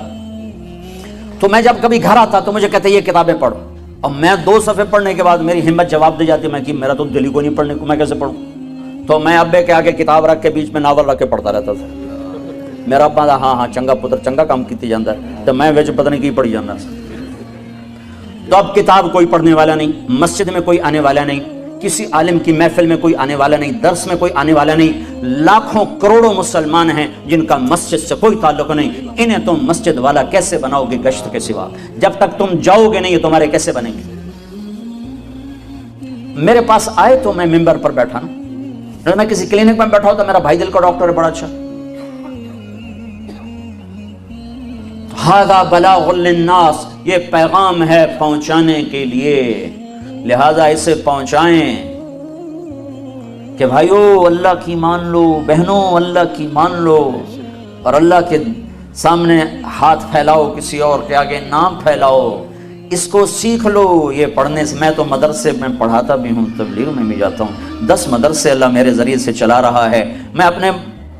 تو میں جب کبھی گھر آتا تو مجھے کہتے یہ کتابیں پڑھو، اور میں 2 صفحے پڑھنے کے بعد میری ہمت جواب دے جاتی، میں کہ میرا تو دل ہی کو نہیں پڑھنے کو، میں کیسے پڑھوں؟ تو میں ابے کے آگے کتاب رکھ کے بیچ میں ناول رکھ کے پڑھتا رہتا تھا۔ میرا ابا دا ہاں چنگا پتر چنگا کام کیتی جاندہ ہے، تو میں وچ پتہ نہیں کی پڑھی جاندہ۔ تو اب کتاب کوئی پڑھنے والا نہیں، مسجد میں کوئی آنے والا نہیں، کسی عالم کی محفل میں کوئی آنے والا نہیں، درس میں کوئی آنے والا نہیں۔ لاکھوں کروڑوں مسلمان ہیں جن کا مسجد سے کوئی تعلق نہیں، انہیں تم مسجد والا کیسے بناؤ گے گشت کے سوا؟ جب تک تم جاؤ گے نہیں یہ تمہارے کیسے بنیں گے؟ میرے پاس آئے تو میں ممبر پر بیٹھا نا، اگر میں کسی کلینک میں بیٹھا ہوں تو میرا بھائی دل کا ڈاکٹر ہے بڑا اچھا۔ ھذا بلاغ للناس، یہ پیغام ہے پہنچانے کے لیے، لہذا اسے پہنچائیں۔ کہ بھائیو اللہ کی مان لو، بہنوں اللہ کی مان لو، اور اللہ کے سامنے ہاتھ پھیلاؤ، کسی اور کے آگے نام پھیلاؤ، اس کو سیکھ لو۔ یہ پڑھنے سے، میں تو مدرسے میں پڑھاتا بھی ہوں، تبلیغ میں بھی جاتا ہوں، 10 مدرسے اللہ میرے ذریعے سے چلا رہا ہے۔ میں اپنے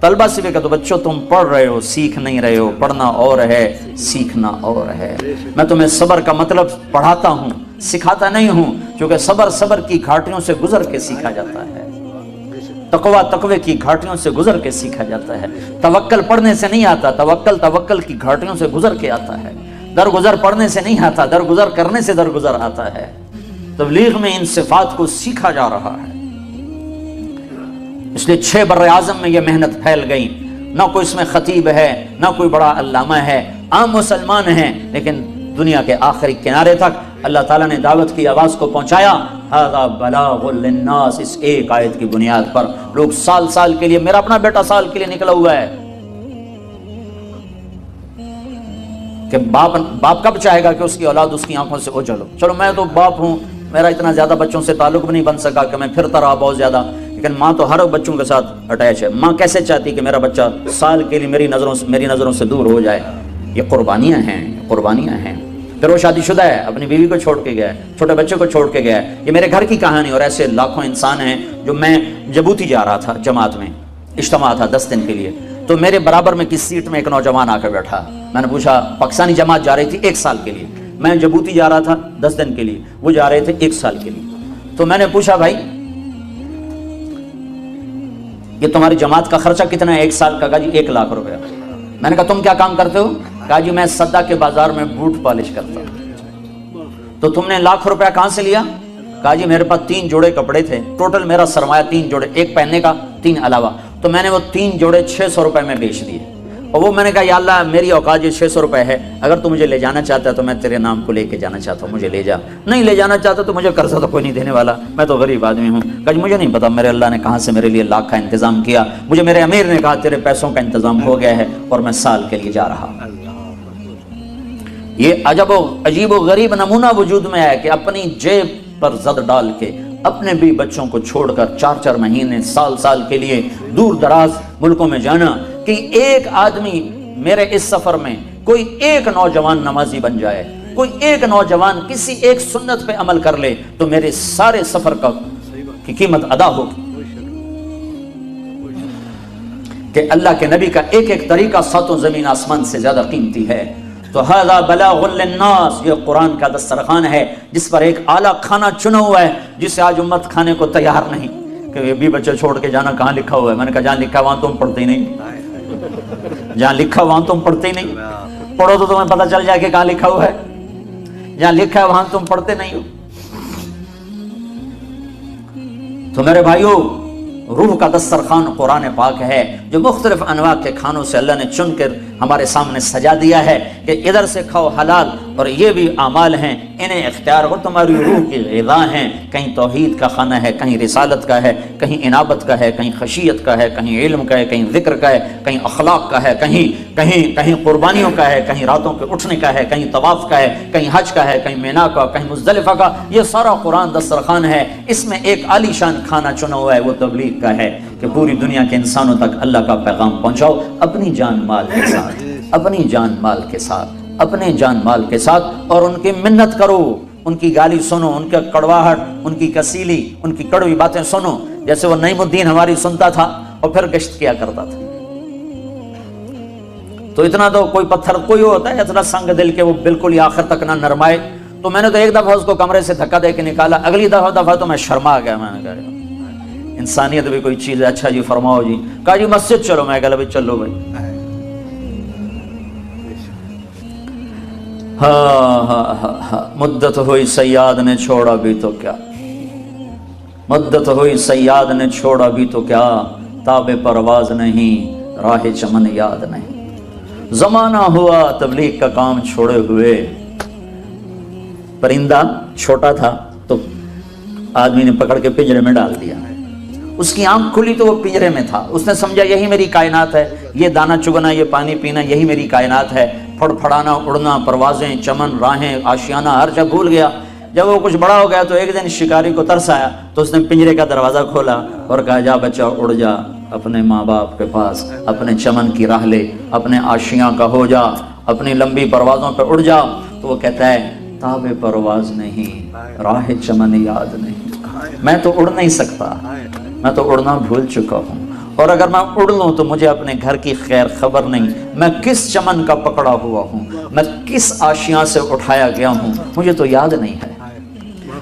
طلبہ سے بھی کہتا ہوں بچوں تم پڑھ رہے ہو، سیکھ نہیں رہے ہو، پڑھنا اور ہے سیکھنا اور ہے۔ میں تمہیں صبر کا مطلب پڑھاتا ہوں، سکھاتا نہیں ہوں، کیونکہ صبر کی گھاٹیوں سے گزر کے سیکھا جاتا ہے، تقوی کی گھاٹیوں سے گزر کے سیکھا جاتا ہے۔ توکل پڑھنے سے نہیں آتا، توکل کی گھاٹیوں سے گزر کے آتا ہے۔ درگزر پڑھنے سے نہیں آتا، درگزر کرنے سے درگزر آتا ہے۔ تبلیغ میں ان صفات کو سیکھا جا رہا ہے، اس لیے 6 بر اعظم میں یہ محنت پھیل گئی۔ نہ کوئی اس میں خطیب ہے، نہ کوئی بڑا علامہ ہے، عام مسلمان ہیں، لیکن دنیا کے آخری کنارے تک اللہ تعالیٰ نے دعوت کی آواز کو پہنچایا۔ ھذا بلاغ للناس، اس ایک آیت کی بنیاد پر لوگ سال کے لیے، میرا اپنا بیٹا سال کے لیے نکلا ہوا ہے کہ باپ کب چاہے گا کہ اس کی اولاد اس کی آنکھوں سے اوجھل ہو۔ چلو میں تو باپ ہوں، میرا اتنا زیادہ بچوں سے تعلق بھی نہیں بن سکا کہ میں پھرتا رہا بہت زیادہ، لیکن ماں تو ہر بچوں کے ساتھ اٹیچ ہے۔ ماں کیسے چاہتی کہ میرا بچہ سال کے لیے میری نظروں سے دور ہو جائے؟ یہ قربانیاں ہیں۔ پھر وہ شادی شدہ ہے، اپنی بیوی کو چھوڑ کے گیا ہے، چھوٹے بچے کو چھوڑ کے گیا ہے۔ یہ میرے گھر کی کہانی، اور ایسے لاکھوں انسان ہیں۔ جو میں جبوتی جا رہا تھا، جماعت میں اجتماع تھا 10 دن کے لیے، تو میرے برابر میں کس سیٹ میں ایک نوجوان آ کر بیٹھا۔ میں نے پوچھا، پاکستانی جماعت جا رہی تھی 1 سال کے لیے، میں جبوتی جا رہا تھا 10 دن کے لیے، وہ جا رہے تھے 1 سال کے لیے۔ تو میں نے پوچھا، بھائی یہ تمہاری جماعت کا خرچہ کتنا ہے 1 سال کا؟ کہا جی 1 لاکھ روپیہ۔ میں نے کہا تم کیا کام کرتے ہو؟ کہا جی میں صدہ کے بازار میں بوٹ پالش کرتا ہوں۔ تو تم نے 1 لاکھ روپیہ کہاں سے لیا؟ کہا جی میرے پاس 3 جوڑے کپڑے تھے، ٹوٹل میرا سرمایہ 3 جوڑے، ایک پہننے کا 3 علاوہ، تو میں نے وہ 3 جوڑے 600 روپے میں بیچ دیے۔ اور وہ میں نے کہا یا اللہ میری اوقات یہ 600 روپے ہے، اگر تو مجھے لے جانا چاہتا ہے تو میں تیرے نام کو لے کے جانا چاہتا ہوں، مجھے لے جا، نہیں لے جانا چاہتا تو مجھے قرضہ تو کوئی نہیں دینے والا، میں تو غریب آدمی ہوں۔ کہا جی مجھے نہیں پتا میرے اللہ نے کہاں سے میرے لیے لاکھ کا انتظام کیا، مجھے میرے امیر نے کہا تیرے پیسوں کا انتظام ہو گیا ہے اور میں سال کے لیے جا رہا۔ یہ عجیب و غریب نمونہ وجود میں ہے کہ اپنی جیب پر زد ڈال کے اپنے بھی بچوں کو چھوڑ کر 4 مہینے سال کے لیے دور دراز ملکوں میں جانا، کہ ایک آدمی میرے اس سفر میں کوئی ایک نوجوان نمازی بن جائے، کوئی ایک نوجوان کسی ایک سنت پہ عمل کر لے تو میرے سارے سفر کی قیمت ادا ہوگی۔ کہ اللہ کے نبی کا ایک طریقہ 7 زمین آسمان سے زیادہ قیمتی ہے۔ تو ھذا بلاغ للناس، یہ قرآن کا دسترخوان ہے جس پر ایک اعلیٰ کھانا چنا ہوا ہے، جسے آج امت کھانے کو تیار نہیں۔ کہ یہ بھی بچے چھوڑ کے جانا کہاں لکھا ہوا ہے؟ میں نے کہا جہاں لکھا وہاں تم پڑھتے ہی نہیں، جہاں لکھا وہاں تم پڑھتے ہی نہیں، پڑھو تو تمہیں پتہ چل جائے کہ کہاں لکھا ہوا ہے، جہاں لکھا ہے وہاں تم پڑھتے نہیں ہو۔ تو میرے بھائیو، روح کا دسترخوان قرآن پاک ہے، جو مختلف انواع کے کھانوں سے اللہ نے چن کر ہمارے سامنے سجا دیا ہے کہ ادھر سے کھاؤ حلال، اور یہ بھی اعمال ہیں انہیں اختیار کرو، تمہاری روح کی غذا ہیں۔ کہیں توحید کا کھانا ہے، کہیں رسالت کا ہے، کہیں انابت کا ہے، کہیں خشیت کا ہے، کہیں علم کا ہے، کہیں ذکر کا ہے، کہیں اخلاق کا ہے، کہیں قربانیوں کا ہے، کہیں راتوں کے اٹھنے کا ہے، کہیں طواف کا ہے، کہیں حج کا ہے، کہیں مینا کا، کہیں مزدلفہ کا۔ یہ سارا قرآن دسترخوان ہے، اس میں ایک عالی شان کھانا چنا ہوا ہے، وہ تبلیغ کا ہے کہ پوری دنیا کے انسانوں تک اللہ کا پیغام پہنچاؤ، اپنی جان مال کے ساتھ، اپنی جان مال کے ساتھ، اپنے جان مال کے ساتھ، اور ان کی منت کرو، ان کی گالی سنو، ان کا کڑواہٹ، ان کی کسیلی، ان کی کڑوی باتیں سنو، جیسے وہ نعیم الدین ہماری سنتا تھا اور پھر گشت کیا کرتا تھا۔ تو اتنا تو کوئی پتھر کوئی ہوتا ہے اتنا سنگ دل کے وہ بالکل ہی آخر تک نہ نرمائے۔ تو میں نے تو ایک دفعہ اس کو کمرے سے دھکا دے کے نکالا، اگلی دفعہ تو میں شرما گیا، میں نے کہا انسانیت بھی کوئی چیز ہے، اچھا جی فرماؤ جی۔ کہا جی مسجد چلو، میں کہا بھائی چلو بھائی۔ ہاں مدت ہوئی سیاد نے چھوڑا بھی تو کیا، مدت ہوئی سیاد نے چھوڑا بھی تو کیا، تاب پرواز نہیں راہ چمن یاد نہیں۔ زمانہ ہوا تبلیغ کا کام چھوڑے ہوئے، پرندہ چھوٹا تھا تو آدمی نے پکڑ کے پنجرے میں ڈال دیا، اس کی آنکھ کھلی تو وہ پنجرے میں تھا، اس نے سمجھا یہی میری کائنات ہے، یہ دانا چگنا، یہ پانی پینا، یہی میری کائنات ہے، پھڑ پھڑانا، اڑنا، پروازیں، چمن، راہیں، آشیانہ، ہر جگہ بھول گیا جب وہ کچھ بڑا ہو گیا تو ایک دن شکاری کو ترس آیا تو اس نے پنجرے کا دروازہ کھولا اور کہا جا بچہ اڑ جا اپنے ماں باپ کے پاس، اپنے چمن کی راہ لے، اپنے آشیاں کا ہو جا، اپنی لمبی پروازوں پہ اڑ جا۔ تو وہ کہتا ہے تاب پرواز نہیں، راہ چمن یاد نہیں، میں تو اڑ نہیں سکتا، میں تو اڑنا بھول چکا ہوں، اور اگر میں اڑ لوں تو مجھے اپنے گھر کی خیر خبر نہیں، میں کس چمن کا پکڑا ہوا ہوں، میں کس آشیاں سے اٹھایا گیا ہوں، مجھے تو یاد نہیں ہے۔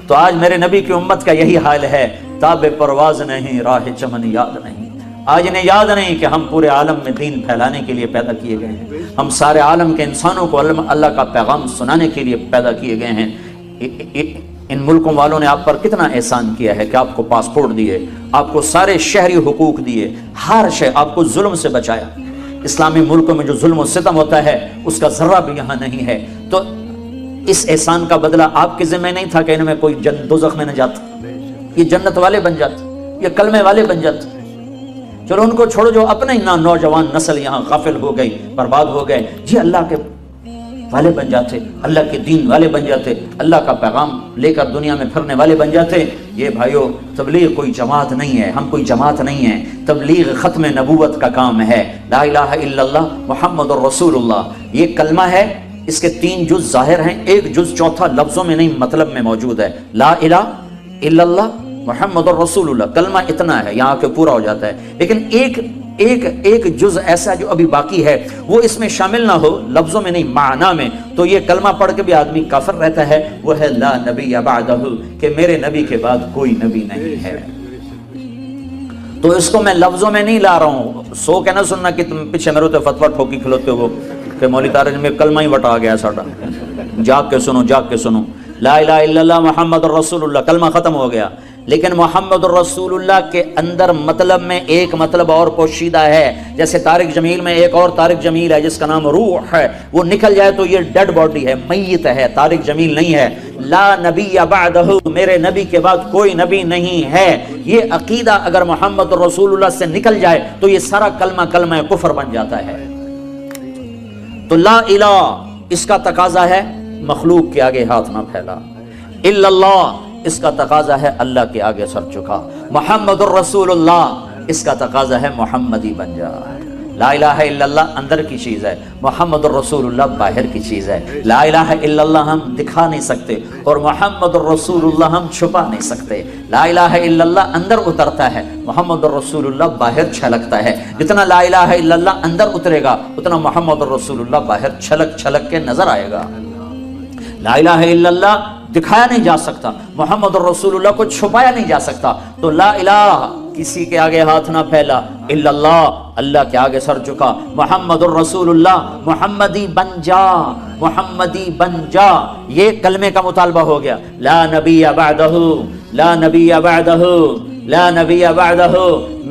تو آج میرے نبی کی امت کا یہی حال ہے، تاب پرواز نہیں، راہ چمن یاد نہیں۔ آج انہیں یاد نہیں کہ ہم پورے عالم میں دین پھیلانے کے لیے پیدا کیے گئے ہیں، ہم سارے عالم کے انسانوں کو اللہ کا پیغام سنانے کے لیے پیدا کیے گئے ہیں۔ ان ملکوں والوں نے آپ پر کتنا احسان کیا ہے کہ آپ کو پاسپورٹ دیے، آپ کو سارے شہری حقوق دیے، ہر شے، آپ کو ظلم سے بچایا۔ اسلامی ملکوں میں جو ظلم و ستم ہوتا ہے اس کا ذرہ بھی یہاں نہیں ہے۔ تو اس احسان کا بدلہ آپ کے ذمہ نہیں تھا کہ ان میں کوئی دوزخ میں نہ جاتا، یہ جنت والے بن جاتے، یہ کلمے والے بن جاتے۔ چلو ان کو چھوڑو، جو اپنے نوجوان نسل یہاں غافل ہو گئی، برباد ہو گئے، جی اللہ کے والے بن جاتے، اللہ کے دین والے بن جاتے، اللہ کا پیغام لے کر دنیا میں پھرنے والے بن جاتے۔ یہ بھائیو، تبلیغ کوئی جماعت نہیں ہے، ہم کوئی جماعت نہیں ہے، تبلیغ ختم نبوت کا کام ہے۔ لا الہ الا اللہ محمد الرسول اللہ، یہ کلمہ ہے، اس کے 3 جز ظاہر ہیں، ایک جز چوتھا لفظوں میں نہیں مطلب میں موجود ہے۔ لا الہ الا اللہ محمد الرسول اللہ، کلمہ اتنا ہے، یہاں کے پورا ہو جاتا ہے۔ لیکن ایک جز ایسا جو ابھی باقی ہے وہ اس میں شامل نہ ہو، لفظوں میں نہیں معنی میں، تو یہ کلمہ پڑھ کے بھی آدمی کافر رہتا ہے۔ وہ ہے لا نبی بعدہ، کہ میرے نبی کے بعد کوئی نبی نہیں ہے۔ تو اس کو میں لفظوں میں نہیں لا رہا ہوں، سو کے نہ سننا کہ تم پیچھے میرے تو فتویٰ ٹھوکی کھلوتے ہو کہ مولوی طارق میں کلمہ ہی وٹا گیا ساڈا، جاگ کے سنو، جاگ کے سنو، لا الہ الا اللہ محمد الرسول اللہ، کلمہ ختم ہو گیا۔ لیکن محمد الرسول اللہ کے اندر مطلب میں ایک مطلب اور پوشیدہ ہے، جیسے طارق جمیل میں ایک اور طارق جمیل ہے جس کا نام روح ہے، وہ نکل جائے تو یہ ڈیڈ باڈی ہے، میت ہے، طارق جمیل نہیں ہے۔ لا نبی بعدہ، میرے نبی کے بعد کوئی نبی نہیں ہے، یہ عقیدہ اگر محمد الرسول اللہ سے نکل جائے تو یہ سارا کلمہ کفر بن جاتا ہے۔ تو لا الہ اس کا تقاضا ہے مخلوق کے آگے ہاتھ نہ پھیلا، الا اللہ اس کا تقاضا ہے اللہ کے آگے سر جھکا، محمد الرسول اللہ اس کا تقاضا ہے محمدی بن جا۔ لا الہ الا اللہ اندر کی چیز ہے، محمد الرسول اللہ باہر کی چیز ہے۔ لا الہ الا اللہ ہم دکھا نہیں سکتے اور محمد الرسول اللہ ہم چھپا نہیں سکتے۔ لا الہ الا اللہ اندر اترتا ہے، محمد الرسول اللہ باہر چھلکتا ہے۔ جتنا لا الہ الا اللہ اندر اترے گا اتنا محمد الرسول اللہ باہر چھلک چھلک کے نظر آئے گا۔ لا الہ الا اللہ دکھایا نہیں جا سکتا، محمد الرسول اللہ کو چھپایا نہیں جا سکتا۔ تو لا الہ کسی کے آگے ہاتھ نہ پھیلا، الا اللہ اللہ کے آگے سر جھکا، محمد الرسول اللہ محمدی بن جا، محمدی بن جا، یہ کلمے کا مطالبہ ہو گیا۔ لا نبی بعدہ، لا نبی بعدہ، لا نبی بعدہ،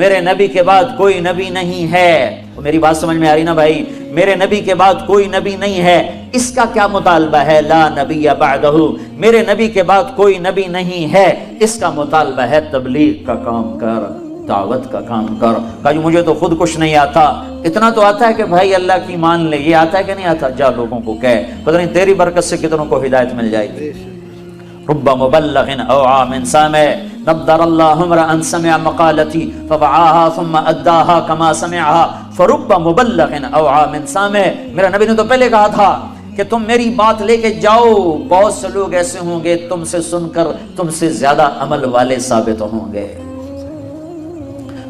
میرے نبی کے بعد کوئی نبی نہیں ہے۔ میری بات سمجھ میں آ رہی نا بھائی؟ میرے نبی کے بعد کوئی نبی نہیں ہے، اس کا کیا مطالبہ ہے؟ لا نبی بعدہ، میرے نبی کے بعد کوئی نبی نہیں ہے، اس کا مطالبہ ہے تبلیغ کا کام کر، دعوت کا کام کر۔ کہ مجھے تو خود کچھ نہیں آتا، اتنا تو آتا ہے کہ بھائی اللہ کی مان لے، یہ آتا ہے کہ نہیں آتا؟ جا لوگوں کو کہہ، پتہ نہیں تیری برکت سے کتنوں کو ہدایت مل جائے گی۔ رب مبلغ اوعى من سامع نضر الله امرا سمع مقالتي فوعاها ثم اداها كما سمعها فرب مبلغ اوعى من سامع۔ میرا نبی نے تو پہلے کہا تھا کہ تم میری بات لے کے جاؤ، بہت سے لوگ ایسے ہوں گے تم سے سن کر تم سے زیادہ عمل والے ثابت ہوں گے۔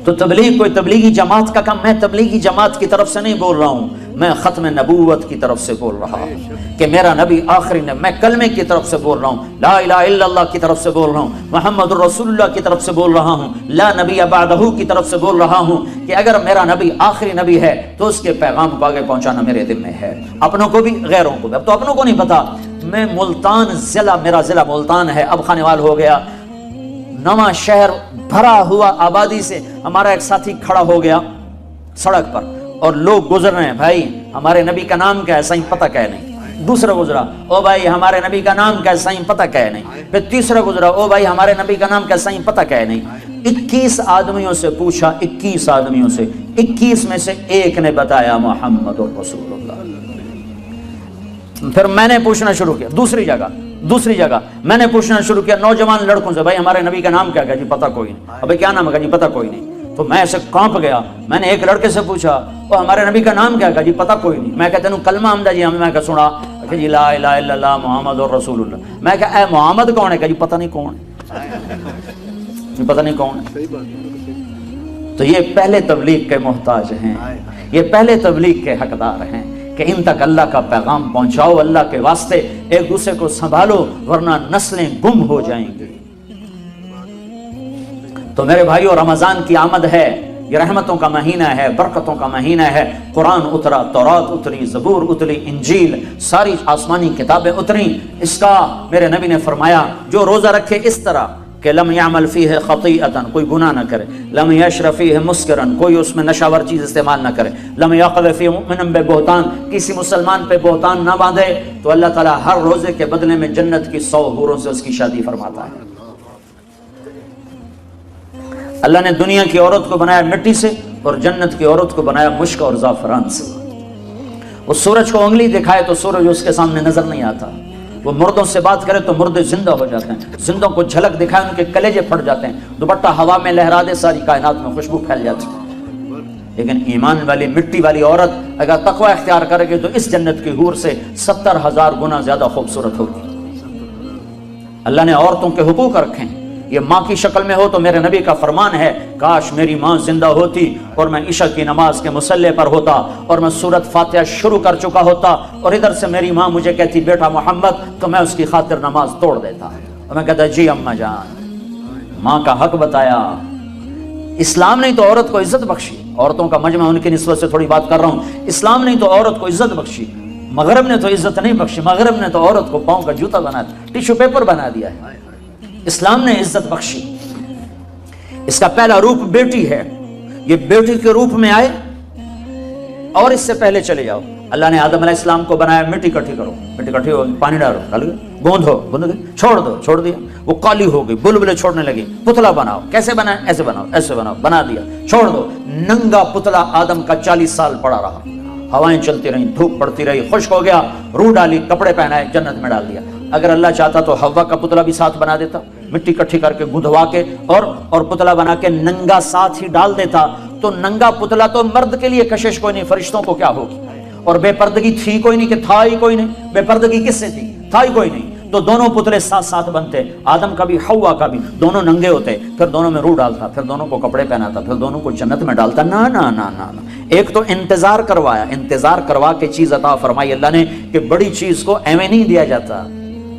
تو تبلیغ کوئی تبلیغی جماعت کا کام، میں تبلیغی جماعت کی طرف سے نہیں بول رہا ہوں، میں ختم نبوت کی طرف سے بول رہا ہوں کہ میرا نبی آخری نبی، میں کلمے کی طرف سے بول رہا ہوں، لا الہ الا اللہ کی طرف سے بول رہا ہوں، محمد الرسول اللہ کی طرف سے بول رہا ہوں، لا نبی بعدہ کی طرف سے بول رہا ہوں کہ اگر میرا نبی آخری نبی ہے تو اس کے پیغام کو آگے پہنچانا میرے ذمہ ہے، اپنوں کو بھی غیروں کو بھی۔ اب تو اپنوں کو نہیں پتا، میں ملتان ضلع، میرا ضلع ملتان ہے، اب خانیوال ہو گیا، نواں شہر بھرا ہوا آبادی سے ہمارا ایک ساتھی کھڑا ہو گیا سڑک پر اور لوگ گزر رہے ہیں، بھائی ہمارے نبی کا نام کیا ہے؟ صحیح پتہ کیا نہیں۔ دوسرا گزرا، او بھائی ہمارے نبی کا نام کیا ہے؟ صحیح پتہ کیا نہیں۔ پھر تیسرا گزرا، او بھائی ہمارے نبی کا نام کیا ہے؟ صحیح پتہ کیا نہیں۔ 21 آدمیوں سے پوچھا، 21 آدمیوں سے، 21 میں سے ایک نے بتایا محمد الرسول اللہ۔ پھر میں نے پوچھنا شروع کیا دوسری جگہ، دوسری جگہ میں نے پوچھنا شروع کیا نوجوان لڑکوں سے، بھائی ہمارے نبی کا نام کیا ہے؟ جی پتہ کوئی نہیں۔ ابھی کیا نام ہے؟ جی پتہ کوئی نہیں۔ تو میں ایسے کانپ گیا، میں نے ایک لڑکے سے پوچھا وہ ہمارے نبی کا نام کیا ہے؟ جی پتہ کوئی نہیں۔ میں کہتا ہوں کلمہ حمدہ جی ہمیں، میں کہا سنا کہ جی لا الہ الا اللہ محمد رسول اللہ۔ میں کہا اے محمد کون ہے؟ کہ جی پتہ نہیں کون ہے، جی پتہ نہیں کون ہے۔ تو یہ پہلے تبلیغ کے محتاج ہیں، یہ پہلے تبلیغ کے حقدار ہیں کہ ان تک اللہ کا پیغام پہنچاؤ، اللہ کے واسطے ایک دوسرے کو سنبھالو ورنہ نسلیں گم ہو جائیں گی۔ تو میرے بھائیو رمضان کی آمد ہے، یہ رحمتوں کا مہینہ ہے، برکتوں کا مہینہ ہے۔ قرآن اترا، تورات اتری، زبور اتری، انجیل، ساری آسمانی کتابیں اتریں۔ اس کا میرے نبی نے فرمایا جو روزہ رکھے اس طرح کہ لم یعمل فیہ خطیئۃ، کوئی گناہ نہ کرے، لم یشرب فیہ مسکرا، کوئی اس میں نشاور چیز استعمال نہ کرے، لم یقذ فیہ مؤمنا ببہتان، کسی مسلمان پہ بہتان نہ باندھے، تو اللہ تعالیٰ ہر روزے کے بدلے میں جنت کی 100 حوروں سے اس کی شادی فرماتا ہے۔ اللہ نے دنیا کی عورت کو بنایا مٹی سے اور جنت کی عورت کو بنایا مشک اور زعفران سے۔ وہ سورج کو انگلی دکھائے تو سورج اس کے سامنے نظر نہیں آتا، وہ مردوں سے بات کرے تو مردے زندہ ہو جاتے ہیں، زندوں کو جھلک دکھائے ان کے کلیجے پھٹ جاتے ہیں، دوپٹہ ہوا میں لہرا دے ساری کائنات میں خوشبو پھیل جاتی ہے۔ لیکن ایمان والی مٹی والی عورت اگر تقوی اختیار کرے گی تو اس جنت کی حور سے 70,000 گنا زیادہ خوبصورت ہوگی۔ اللہ نے عورتوں کے حقوق رکھے ہیں، یہ ماں کی شکل میں ہو تو میرے نبی کا فرمان ہے کاش میری ماں زندہ ہوتی اور میں عشاء کی نماز کے مصلی پر ہوتا اور میں سورۃ فاتحہ شروع کر چکا ہوتا اور ادھر سے میری ماں مجھے کہتی بیٹا محمد، تو میں اس کی خاطر نماز توڑ دیتا اور میں کہتا جی اماں جان۔ ماں کا حق بتایا۔ اسلام نے تو عورت کو عزت بخشی، عورتوں کا مجمع ان کی نسبت سے تھوڑی بات کر رہا ہوں، اسلام نے تو عورت کو عزت بخشی، مغرب نے تو عزت نہیں بخشی، مغرب نے تو عورت کو پاؤں کا جوتا بنا دیا، ٹیشو پیپر بنا دیا ہے۔ اسلام نے عزت بخشی۔ اس کا پہلا روپ بیٹی ہے، یہ بیٹی کے روپ میں آئے اور اس سے پہلے چلے جاؤ۔ اللہ نے آدم علیہ السلام کو بنایا مٹی اکٹھی کرو، مٹی اکٹھی ہو پانی ڈالو، ڈال گئے، گوندھو، گوندھ گئے، چھوڑ دو، چھوڑ دیا، وہ کالی ہو گئی، بلبلے چھوڑنے لگی، پتلا بناؤ، کیسے بنائے؟ ایسے بناؤ، ایسے بناؤ، بنا دیا، چھوڑ دو۔ ننگا پتلا آدم کا 40 سال پڑا رہا، ہوائیں چلتی رہیں، دھوپ پڑتی رہی، خشک ہو گیا، روح ڈالی، کپڑے پہنائے، جنت میں ڈال دیا۔ اگر اللہ چاہتا تو حوا کا پتلا بھی ساتھ بنا دیتا، مٹی اکٹھی کر کے گندھوا کے اور پتلا بنا کے ننگا ساتھ ہی ڈال دیتا، تو ننگا پتلا تو مرد کے لیے کشش کوئی نہیں، فرشتوں کو کیا ہوگی؟ اور بے پردگی تھی کوئی نہیں کہ تھا ہی کوئی نہیں، بے پردگی کس سے تھی؟ تھا ہی کوئی نہیں، تو دونوں پتلے ساتھ ساتھ بنتے، آدم کا بھی حوا کا بھی، دونوں ننگے ہوتے، پھر دونوں میں روح ڈالتا، پھر دونوں کو کپڑے پہناتا، پھر دونوں کو جنت میں ڈالتا۔ نا نا نا نا نا، ایک تو انتظار کروایا، انتظار کروا کے چیز عطا فرمائی اللہ نے کہ بڑی چیز کو ایویں نہیں دیا جاتا،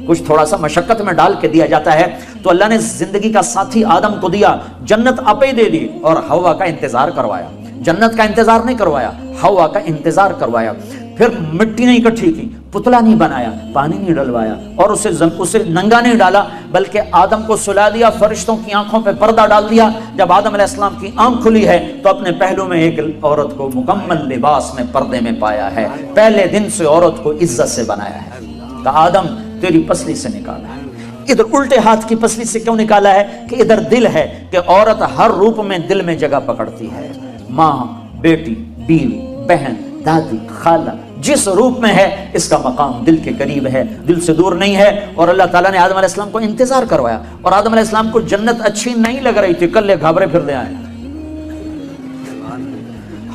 کچھ تھوڑا سا مشقت میں ڈال کے دیا جاتا ہے۔ تو اللہ نے زندگی کا ساتھی آدم کو دیا، جنت آپ ہی دے دی، اور حوا کا انتظار کروایا، جنت کا انتظار نہیں کروایا، حوا کا انتظار کروایا۔ پھر مٹی نہیں اکٹھی کی، پتلا نہیں بنایا، پانی نہیں ڈلوایا، اور اسے ننگا نہیں ڈالا، بلکہ آدم کو سلا دیا، فرشتوں کی آنکھوں پہ پردہ ڈال دیا۔ جب آدم علیہ السلام کی آنکھ کھلی ہے تو اپنے پہلو میں ایک عورت کو مکمل لباس میں پردے میں پایا ہے۔ پہلے دن سے عورت کو عزت سے بنایا ہے، کہ آدم تیری پسلی سے نکالا ہے۔ ادھر الٹے ہاتھ کی پسلی سے کیوں نکالا ہے؟ کہ ادھر دل ہے، کہ عورت ہر روپ میں دل میں جگہ پکڑتی ہے، ماں، بیٹی، بیوی، بہن، دادی، خالہ، جس روپ میں ہے اس کا مقام دل کے قریب ہے، دل سے دور نہیں ہے۔ اور اللہ تعالیٰ نے آدم علیہ السلام کو انتظار کروایا، اور آدم علیہ السلام کو جنت اچھی نہیں لگ رہی تھی، کلے گھابرے پھر دے آئے۔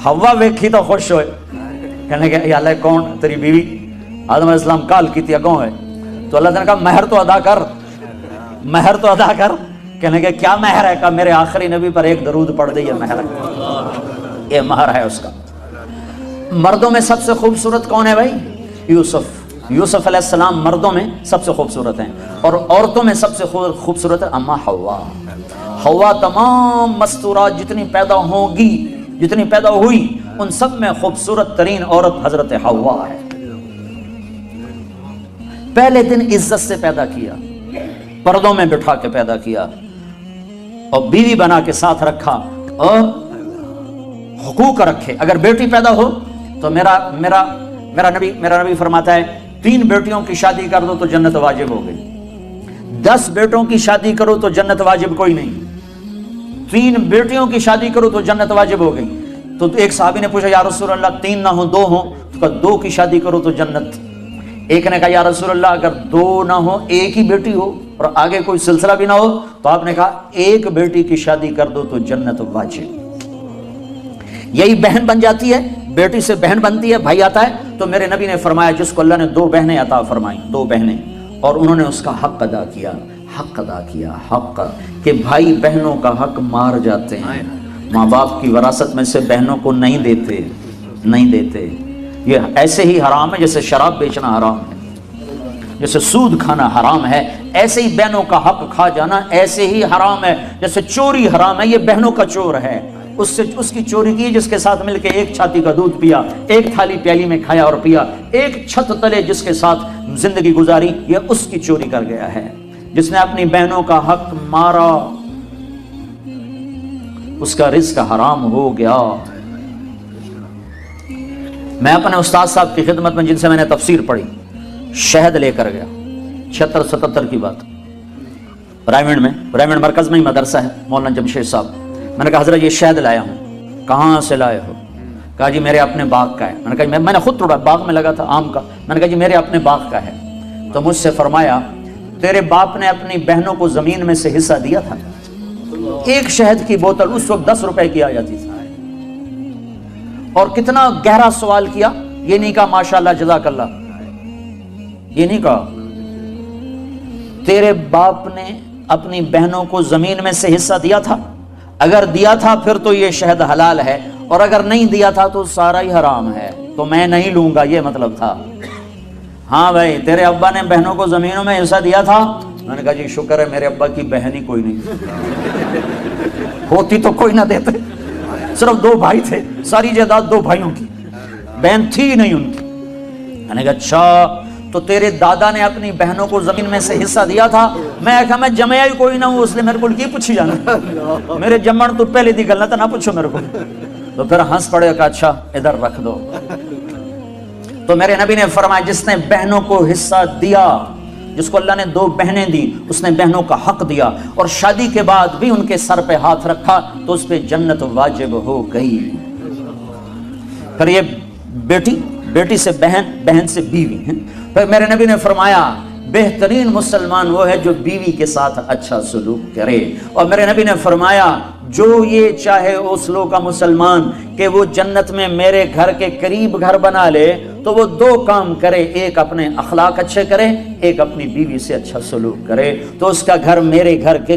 حوا ویکھی تو خوش ہوئے، کہنے کہ یا اللہ کون تیری بیوی؟ آدم علیہ السلام کال کی تھی اگوں ہے، تو اللہ تعالیٰ نے کہا مہر تو ادا کر، مہر تو ادا کر۔ کہنے کہ کیا مہر ہے؟ کہا میرے آخری نبی پر ایک درود پڑھ دے، یہ مہر ہے، یہ مہر ہے اس کا۔ مردوں میں سب سے خوبصورت کون ہے بھائی؟ یوسف۔ یوسف علیہ السلام مردوں میں سب سے خوبصورت ہیں، اور عورتوں میں سب سے خوبصورت ہے اماں حوا۔ حوا تمام مستورات جتنی پیدا ہوں گی، جتنی پیدا ہوئی، ان سب میں خوبصورت ترین عورت حضرت حوا ہے۔ پہلے دن عزت سے پیدا کیا، پردوں میں بٹھا کے پیدا کیا، اور بیوی بنا کے ساتھ رکھا، اور حقوق رکھے۔ اگر بیٹی پیدا ہو تو میرا نبی فرماتا ہے 3 بیٹیوں کی شادی کر دو تو جنت واجب ہو گئی، 10 بیٹوں کی شادی کرو تو جنت واجب کوئی نہیں، 3 بیٹیوں کی شادی کرو تو جنت واجب ہو گئی۔ تو ایک صحابی نے پوچھا یا رسول اللہ 3 نہ ہوں 2 ہوں؟ تو کہا 2 کی شادی کرو تو جنت، ایک نے کہا یا رسول اللہ اگر دو نہ ہو ایک ہی بیٹی ہو اور آگے کوئی سلسلہ بھی نہ ہو تو آپ نے کہا ایک بیٹی کی شادی کر دو تو جنت واجب. یہی بہن بن جاتی ہے, بیٹی سے بہن بنتی ہے, بھائی آتا ہے. تو میرے نبی نے فرمایا جس کو اللہ نے دو بہنیں عطا فرمائیں, دو بہنیں, اور انہوں نے اس کا حق ادا کیا, حق کہ بھائی بہنوں کا حق مار جاتے ہیں, ماں باپ کی وراثت میں سے بہنوں کو نہیں دیتے. یہ ایسے ہی حرام ہے جیسے شراب بیچنا حرام ہے, جیسے سود کھانا حرام ہے, ایسے ہی بہنوں کا حق کھا جانا ایسے ہی حرام ہے جیسے چوری حرام ہے. یہ بہنوں کا چور ہے, اس کی چوری کی جس کے ساتھ مل کے ایک چھاتی کا دودھ پیا, ایک تھالی پیالی میں کھایا اور پیا, ایک چھت تلے جس کے ساتھ زندگی گزاری, یہ اس کی چوری کر گیا ہے. جس نے اپنی بہنوں کا حق مارا اس کا رزق حرام ہو گیا. میں اپنے استاد صاحب کی خدمت میں جن سے میں نے تفسیر پڑھی شہد لے کر گیا, 76-77 کی بات, رائمنڈ مرکز میں ہی مدرسہ ہے, مولانا جمشید صاحب. میں نے کہا حضرت یہ شہد لایا ہوں. کہاں سے لائے ہو؟ کہا جی میرے اپنے باغ کا ہے. میں نے کہا میں نے خود توڑا, باغ میں لگا تھا آم کا. میں نے کہا جی میرے اپنے باغ کا ہے. تو مجھ سے فرمایا تیرے باپ نے اپنی بہنوں کو زمین میں سے حصہ دیا تھا. ایک شہد کی بوتل اس وقت 10 روپے کی آ جاتی تھی. اور کتنا گہرا سوال کیا, یہ نہیں کہا ماشاءاللہ جزاک اللہ, یہ نہیں کہا تیرے باپ نے اپنی بہنوں کو زمین میں سے حصہ دیا تھا, اگر دیا تھا پھر تو یہ شہد حلال ہے, اور اگر نہیں دیا تھا تو سارا ہی حرام ہے, تو میں نہیں لوں گا, یہ مطلب تھا. ہاں بھائی تیرے ابا نے بہنوں کو زمینوں میں حصہ دیا تھا. میں نے کہا جی شکر ہے میرے ابا کی بہن ہی کوئی نہیں, ہوتی تو کوئی نہ دیتے. صرف 2 بھائی تھے, ساری جائیداد 2 بھائیوں کی, بہن تھی نہیں ان کی. میں نے کہا اچھا تو تیرے دادا نے اپنی بہنوں کو زمین میں سے حصہ دیا تھا. میں کہا میں جمعیا ہی کوئی نہ ہوں, اس لیے میرے کو کی پوچھی جانا, میرے جمن تو پہلے دی گل نہ پوچھو میرے کو. تو پھر ہنس پڑے, کہا اچھا ادھر رکھ دو. تو میرے نبی نے فرمایا جس نے بہنوں کو حصہ دیا, جس کو اللہ نے 2 بہنیں دی, اس نے بہنوں کا حق دیا, اور شادی کے بعد بھی ان کے سر پہ ہاتھ رکھا تو اس پہ جنت واجب ہو گئی. پھر یہ بیٹی سے بہن, بہن سے بیوی ہیں. پھر میرے نبی نے فرمایا بہترین مسلمان وہ ہے جو بیوی کے ساتھ اچھا سلوک کرے. اور میرے نبی نے فرمایا جو یہ چاہے اوسلو کا مسلمان کہ وہ جنت میں میرے گھر کے قریب گھر بنا لے تو وہ 2 کام کرے, ایک اپنے اخلاق اچھے کرے, ایک اپنی بیوی سے اچھا سلوک کرے, تو اس کا گھر میرے گھر کے